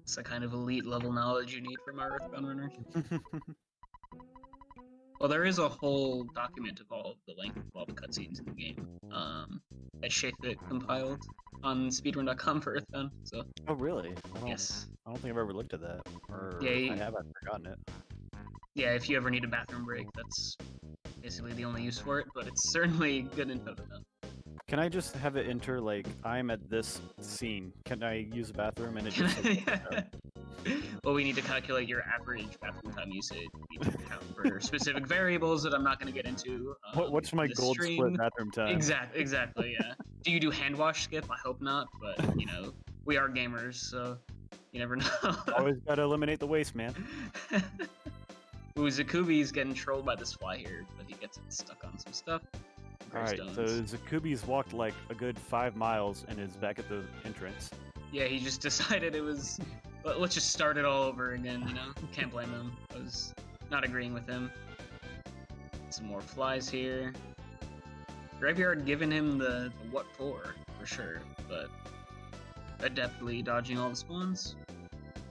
It's the kind of elite level knowledge you need from our Earthbound runners. Well, there is a whole document of all the length of all the cutscenes in the game that Shafit compiled on speedrun.com for Earthbound. So Oh, really? yes, I don't think I've ever looked at that. Or Yeah, if I have, I've forgotten it. yeah. If you ever need a bathroom break, that's basically the only use for it. But it's certainly good info to know. Can I just have it enter, like, I'm at this scene? Can I use a bathroom and it just... Well, we need to calculate your average bathroom time usage. We need to account for specific variables that I'm not going to get into. What's my in the gold stream. split bathroom time? Exactly, yeah. Do you do hand wash skip? I hope not, but, you know, we are gamers, so you never know. Always gotta eliminate the waste, man. Ooh, Czikubi's getting trolled by this fly here, but he gets stuck on some stuff. Alright, so Czikubi's walked like a good 5 miles and is back at the entrance. Yeah, he just decided it was... Let's just start it all over again, you know? Can't blame him. I was not agreeing with him. Some more flies here. Graveyard giving him the what for sure, but adeptly dodging all the spawns.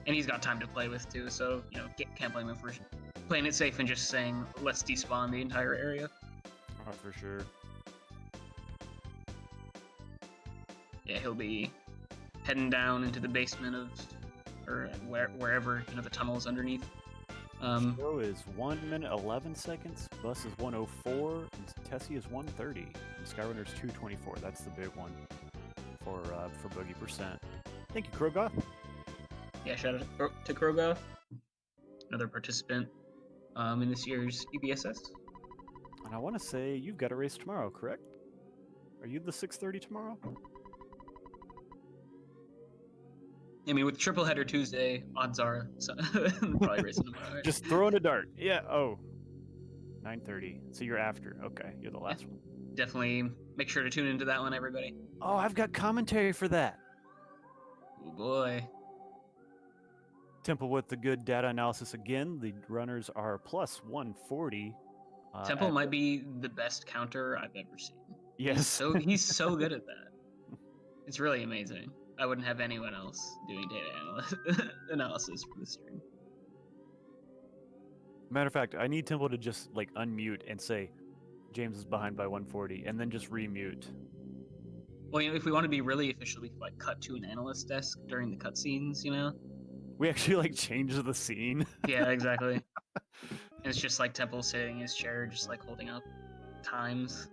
And he's got time to play with too, so, you know, can't blame him for playing it safe and just saying, let's despawn the entire area. Oh, for sure. Yeah, he'll be heading down into the basement of, or wherever, you know, the tunnels underneath. Show is 1 minute 11 seconds. Bus is 104. And Tessie is 130. And Skyrunner's 224. That's the big one for Boogey percent. Thank you, Krogoth. Yeah, shout out to Krogoth, another participant in this year's EBSS. And I want to say you've got a race tomorrow, correct? Are you the 6:30 tomorrow? I mean, with triple header Tuesday, odds are probably racing tomorrow. Right? Just throwing a dart. Yeah. Oh. 9:30. So you're after. Okay, you're the last one. Definitely make sure to tune into that one, everybody. Oh, I've got commentary for that. Oh boy. Temple with the good data analysis again. The runners are plus 140. Temple might be the best counter I've ever seen. Yes. He's so good at that. It's really amazing. I wouldn't have anyone else doing data analysis for the stream. Matter of fact, I need Temple to just like unmute and say, James is behind by 140, and then just remute. Well, you know, if we want to be really official, we could like cut to an analyst desk during the cutscenes, you know? We actually like change the scene. Yeah, exactly. And it's just like Temple sitting in his chair, just like holding up times.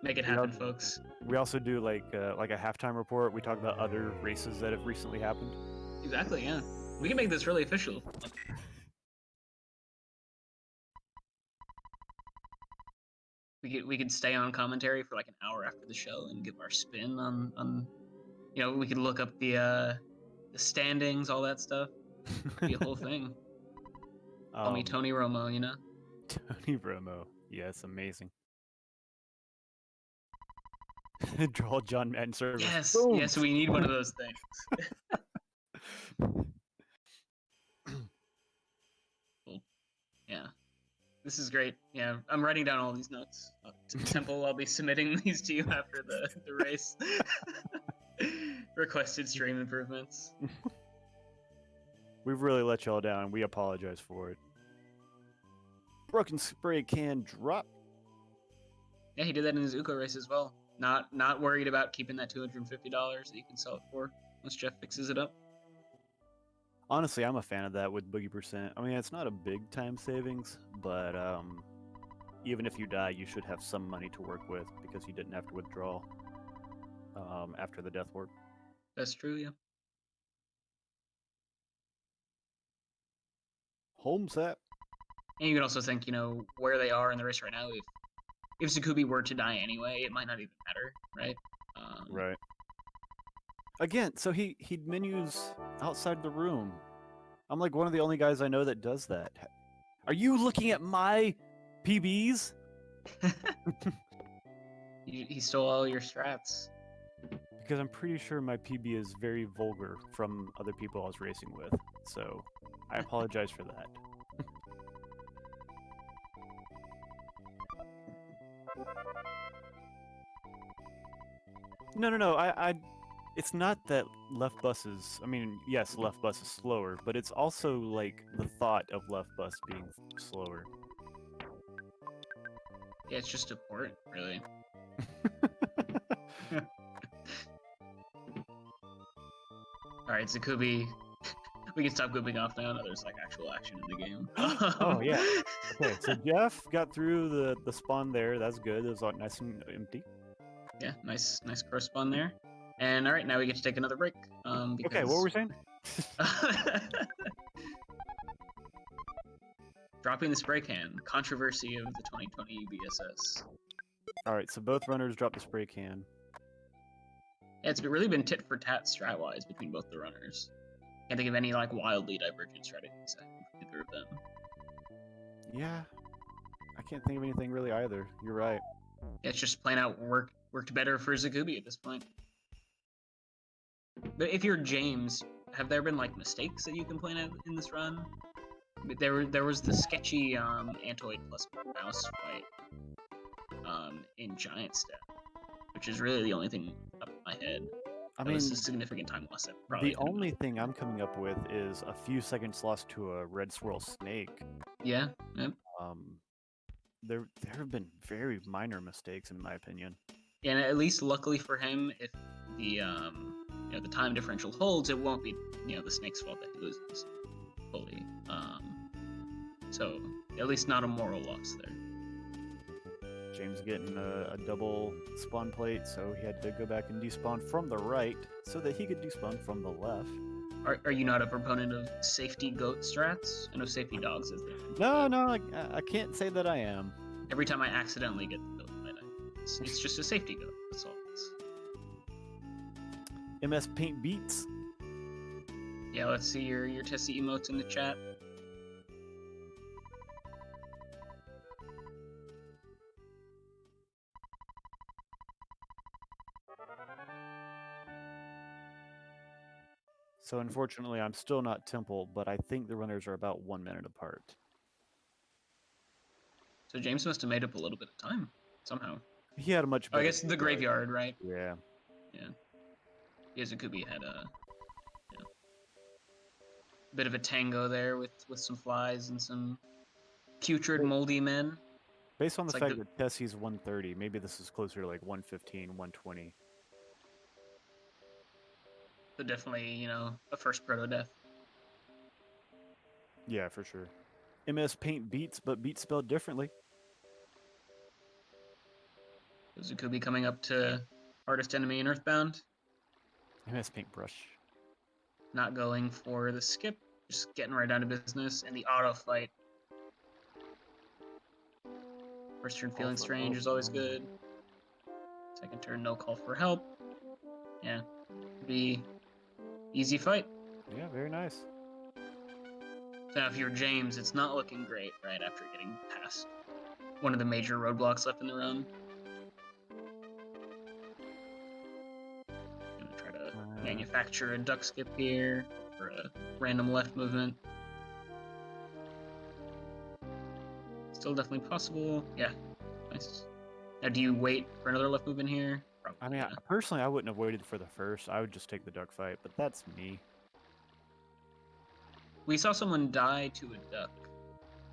Make it happen, folks. We also do like a halftime report. We talk about other races that have recently happened. Exactly, yeah. We can make this really official. We could stay on commentary for like an hour after the show and give our spin on you know, we could look up the standings, all that stuff. Be a whole thing. Call me Tony Romo, you know? Tony Romo. Yes, amazing. Draw John Madden service. Yes, Boom. yes, we need one of those things. Cool. Yeah. This is great. Yeah, I'm writing down all these notes. Temple, I'll be submitting these to you after the race. Requested stream improvements. We've really let y'all down. We apologize for it. Broken spray can drop. Yeah, he did that in his Uko race as well. Not worried about keeping that $250 that you can sell it for once Jeff fixes it up. Honestly, I'm a fan of that with Boogey percent. I mean, it's not a big time savings, but even if you die, you should have some money to work with because you didn't have to withdraw after the death ward. That's true, yeah. Home set. And you can also think, you know, where they are in the race right now. If Czikubi were to die anyway, it might not even matter, right? Right. Again, so he menus outside the room. I'm like one of the only guys I know that does that. Are you looking at my PBs? He stole all your strats. Because I'm pretty sure my PB is very vulgar from other people I was racing with. So I apologize for that. No. It's not that left bus is. I mean, yes, left bus is slower, but it's also like the thought of left bus being slower. Yeah, it's just a port, really. Alright, Czikubi. We can stop gooping off now. There's like actual action in the game. Oh yeah. Okay, so Jeff got through the spawn there. That's good. It was all nice and empty. Yeah, nice cross spawn there. And alright, now we get to take another break. Okay, what were we saying? Dropping the spray can. Controversy of the 2020 BSS. All right, so both runners dropped the spray can. Yeah, it's really been tit for tat strat-wise between both the runners. Can't think of any like wildly divergent strategies from either of them. Yeah, I can't think of anything really either. You're right. Yeah, it's just plain out worked better for Czikubi at this point. But if you're James, have there been like mistakes that you can point out in this run? There was the sketchy Antoid plus mouse fight in Giant Step, which is really the only thing up in my head. I That mean, was a significant time loss. That probably the only thing I'm coming up with is a few seconds lost to a red swirl snake. yeah. There have been very minor mistakes in my opinion. And at least luckily for him, if the the time differential holds, it won't be the snake's fault that he loses fully. So at least not a moral loss there. James getting a double spawn plate, so he had to go back and despawn from the right so that he could despawn from the left. Are you not a proponent of safety goat strats? I know safety dogs is there. No, I can't say that I am. Every time I accidentally get the goat fight, it's just a safety goat. That's all. MS Paint Beats. Yeah, let's see your testy emotes in the chat. So unfortunately, I'm still not Temple, but I think the runners are about 1 minute apart. So James must have made up a little bit of time somehow. He had a much better I guess the graveyard, right? Yeah. Yeah, Czikubi had a bit of a tango there with some flies and some putrid moldy men. Based on the It's fact like that Tessie's 130, maybe this is closer to like 115, 120. So definitely, a first proto death. Yeah, for sure. MS Paint Beats, but Beats spelled differently. Czikubi coming up to hardest enemy in Earthbound. MS Paintbrush. Not going for the skip, just getting right down to business, and the auto fight. First turn feeling strange is always good. Second turn no call for help. Yeah, be easy fight. Yeah, very nice. So now if you're James, it's not looking great right after getting past one of the major roadblocks left in the run. Gonna try to manufacture a duck skip here for a random left movement. Still definitely possible. Yeah, nice. Now do you wait for another left movement here? Probably, I mean, yeah. personally, I wouldn't have waited for the first. I would just take the duck fight, but that's me. We saw someone die to a duck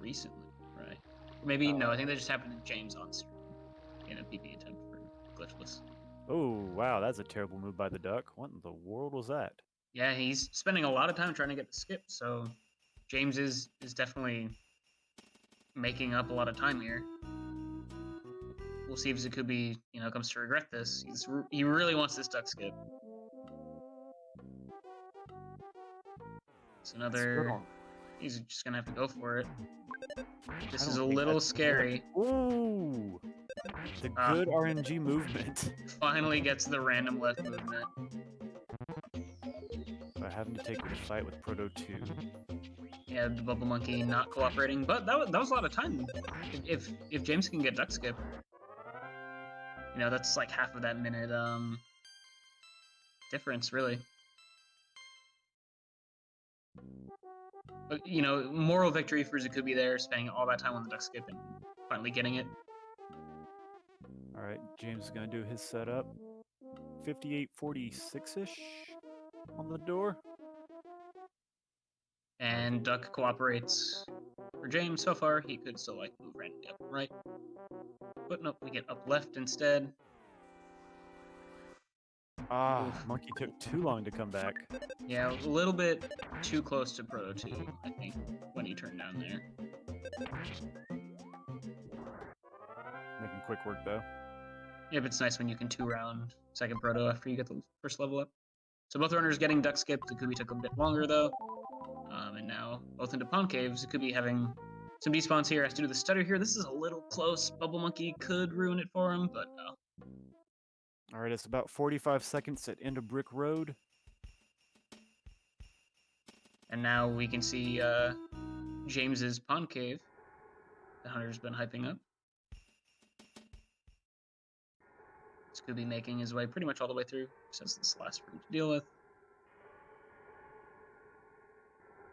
recently, right? Maybe, no, I think that just happened to James on stream in a PP attempt for glitchless. Oh, wow, that's a terrible move by the duck. What in the world was that? Yeah, he's spending a lot of time trying to get the skip, so James is definitely making up a lot of time here. We'll see if Czikubi, comes to regret this. He really wants this duck skip. It's another. He's just gonna have to go for it. This is a little scary. Ooh, the good RNG movement. Finally gets the random left movement. By having to take the fight with Proto 2. Yeah, the Bubble Monkey not cooperating, but that was a lot of time. If James can get duck skip, You know, that's like half of that minute difference, really. But, you know, moral victory for Czikubi there, spending all that time on the duck skip and finally getting it. All right, James is going to do his setup. 58-46-ish on the door. And duck cooperates for James so far. He could still like move randomly up and right. But nope, we get up left instead. Ah, Oof. monkey took too long to come back. Yeah, a little bit too close to Proto 2, I think, when he turned down there. Making quick work, though. Yeah, but it's nice when you can 2-round second Proto after you get the first level up. So both runners getting duck skip. Czikubi took a bit longer, though. And now both into Pond Cave. Czikubi having some despawns here. Has to do the stutter here. This is a little close. Bubble Monkey could ruin it for him, but no. All right, it's about 45 seconds at end of Brick Road. And now we can see James's Pond Cave. The hunter's been hyping up. Czikubi making his way pretty much all the way through, since this last room to deal with.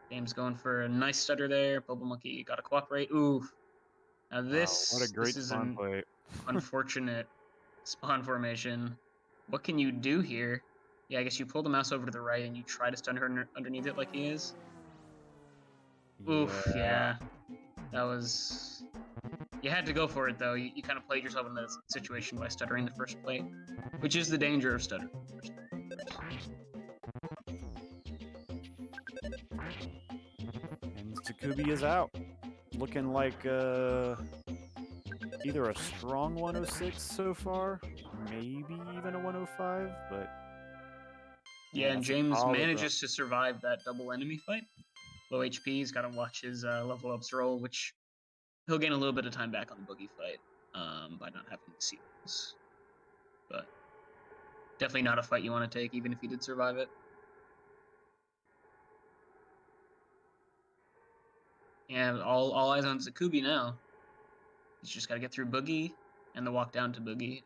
James going for a nice stutter there. Bubble Monkey got to cooperate. Ooh. Now this, Wow, what a great this is spawn an play. unfortunate spawn formation. What can you do here? Yeah, I guess you pull the mouse over to the right and you try to stun her underneath it like he is. Oof, yeah. That was... You had to go for it, though. You kind of played yourself in that situation by stuttering the first plate, which is the danger of stuttering. And Czikubi is out. Looking like either a strong 106 so far, maybe even a 105, but... Yeah, and that's a James solid manages to survive that double enemy fight. Low HP, he's got to watch his level ups roll, which he'll gain a little bit of time back on the Boogey fight by not having to see those. But definitely not a fight you want to take, even if he did survive it. And all eyes on Czikubi now. He's just got to get through Boogey and the walk down to Boogey.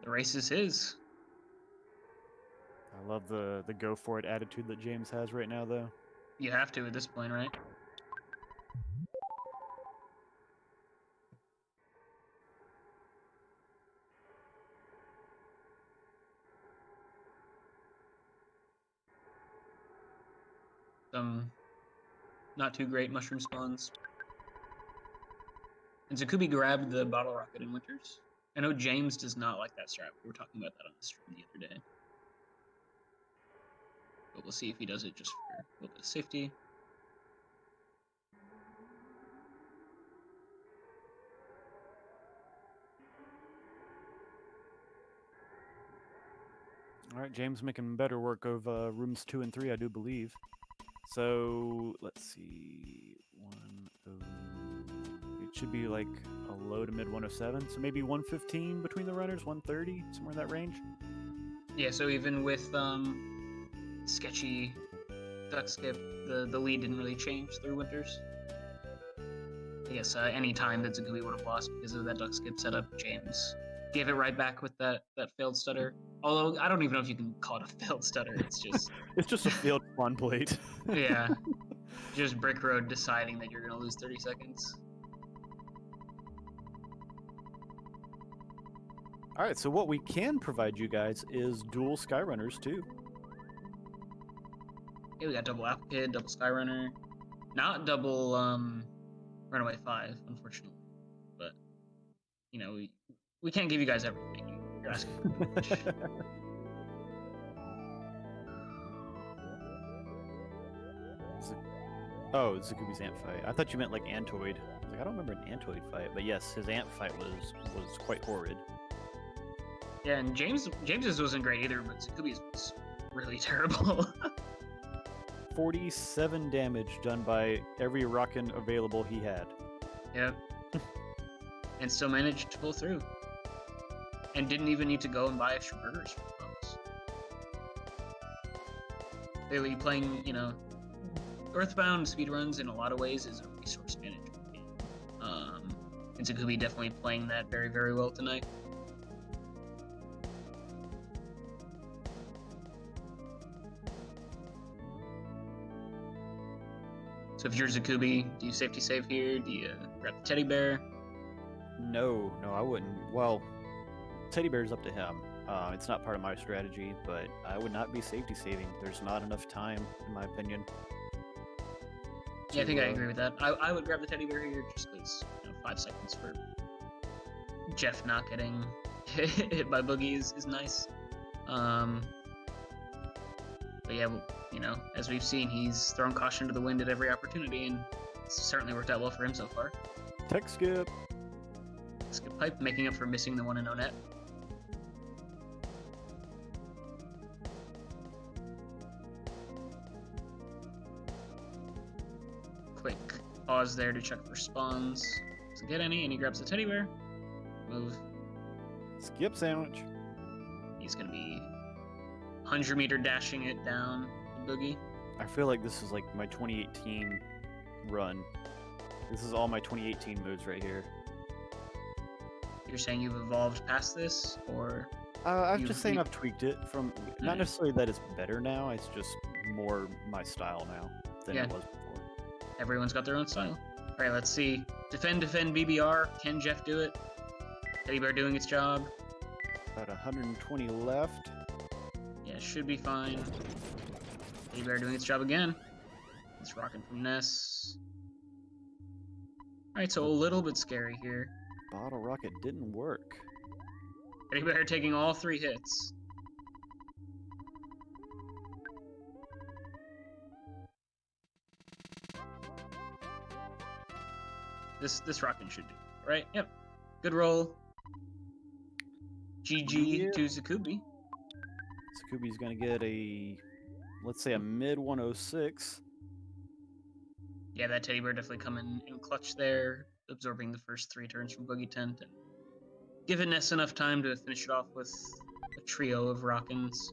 The race is his. I love the go for it attitude that James has right now, though. You have to at this point, right? Some not too great mushroom spawns. And Czikubi grabbed the bottle rocket in Winters. I know James does not like that strat. We were talking about that on the stream the other day. But we'll see if he does it just for a little bit of safety. All right, James making better work of rooms 2 and 3, I do believe. So let's see, it should be like a low to mid 107, so maybe 115 between the runners, 130, somewhere in that range. Yeah, so even with sketchy duck skip, the lead didn't really change through Winters. I guess any time that Czikubi would have lost because of that duck skip setup, James gave it right back with that failed stutter. Although I don't even know if you can call it a failed stutter. It's just it's just a failed spawn plate. Yeah, just Brick Road deciding that you're gonna lose 30 seconds. All right, so what we can provide you guys is dual Skyrunners too. Yeah, we got double Apple Kid, double Skyrunner, not double Runaway 5, unfortunately. But you know, we can't give you guys everything. You're asking for too much. Oh, Czikubi's ant fight. I thought you meant like Antoid. Like, I don't remember an Antoid fight, but yes, his ant fight was quite horrid. Yeah, and James's wasn't great either, but Czikubi's was really terrible. 47 damage done by every rockin' available he had. Yep. And still managed to pull through. And didn't even need to go and buy extra burgers for the folks. Clearly playing, you know, Earthbound speedruns in a lot of ways is a resource management game. And Czikubi definitely playing that very, very well tonight. So if you're Czikubi, do you safety save here? Do you grab the teddy bear? No, I wouldn't. Well, teddy bear's up to him. It's not part of my strategy, but I would not be safety saving. There's not enough time, in my opinion. Yeah, I think I agree with that. I would grab the teddy bear here just because 5 seconds for Jeff not getting hit by Boogey is nice. But yeah, as we've seen, he's thrown caution to the wind at every opportunity, and it's certainly worked out well for him so far. Tech skip. Skip pipe, making up for missing the 1-0 net. Quick pause there to check for spawns. Doesn't get any, and he grabs the teddy bear. Move. Skip sandwich. He's going to be 100-meter dashing it down to Boogey. I feel like this is like my 2018 run. This is all my 2018 moves right here. You're saying you've evolved past this, or? I'm just saying I've tweaked it from, not Alright. necessarily that it's better now, it's just more my style now than Yeah. it was before. Everyone's got their own style. All right, let's see. Defend, BBR. Can Jeff do it? Teddy bear doing its job. About 120 left. Yeah, should be fine. Teddy bear doing its job again. It's rocking from Ness. All right, so a little bit scary here. Bottle rocket didn't work. Teddy bear taking all 3 hits. This rockin' should do it, right? Yep. Good roll. GG Yeah. to Czikubi. Czikubi's gonna get a, let's say a mid 106. Yeah, that teddy bear definitely coming in clutch there, absorbing the first 3 turns from Boogie Tent and giving Ness enough time to finish it off with a trio of Rockins.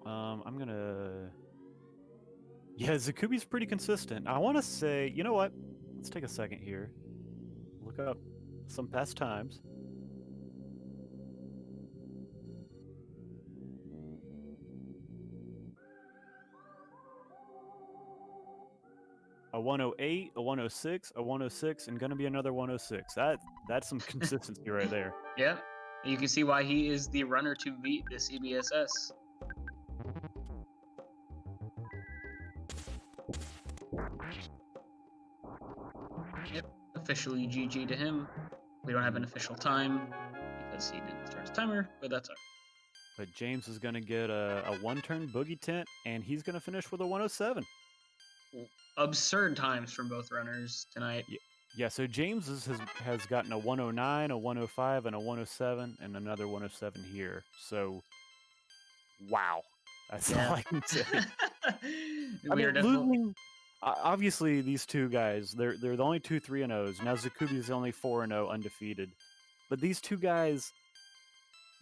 I'm gonna. Yeah, Czikubi's pretty consistent. I want to say, you know what? Let's take a second here. Look up some past times. A 108, a 106, a 106, and gonna be another 106. That's some consistency right there. Yeah, and you can see why he is the runner to beat this EBSS. Yep, officially GG to him. We don't have an official time because he didn't start his timer, but that's all right. But James is gonna get a one-turn Boogie Tent, and he's gonna finish with a 107. Absurd times from both runners tonight. Yeah, so James has gotten a 109, a 105, and a 107, and another 107 here. So, wow. That's all I can say. I mean, losing, obviously, these two guys, they're the only 2 3-0s. Now, Czikubi's the only 4-0 undefeated. But these two guys,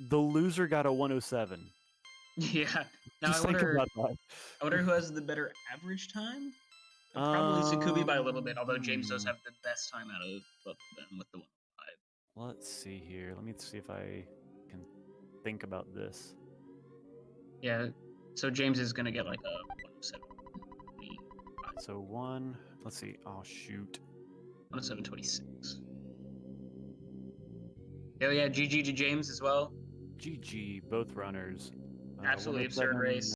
the loser got a 107. Yeah. Now Just think about that. I wonder who has the better average time? Probably Czikubi by a little bit, although James does have the best time out of both of them with the 105. Let's see here. Let me see if I can think about this. Yeah, so James is going to get like a 107. So let's see. Oh, shoot. 107.26. Oh yeah, GG to James as well. GG, both runners. Absolutely absurd 107 race.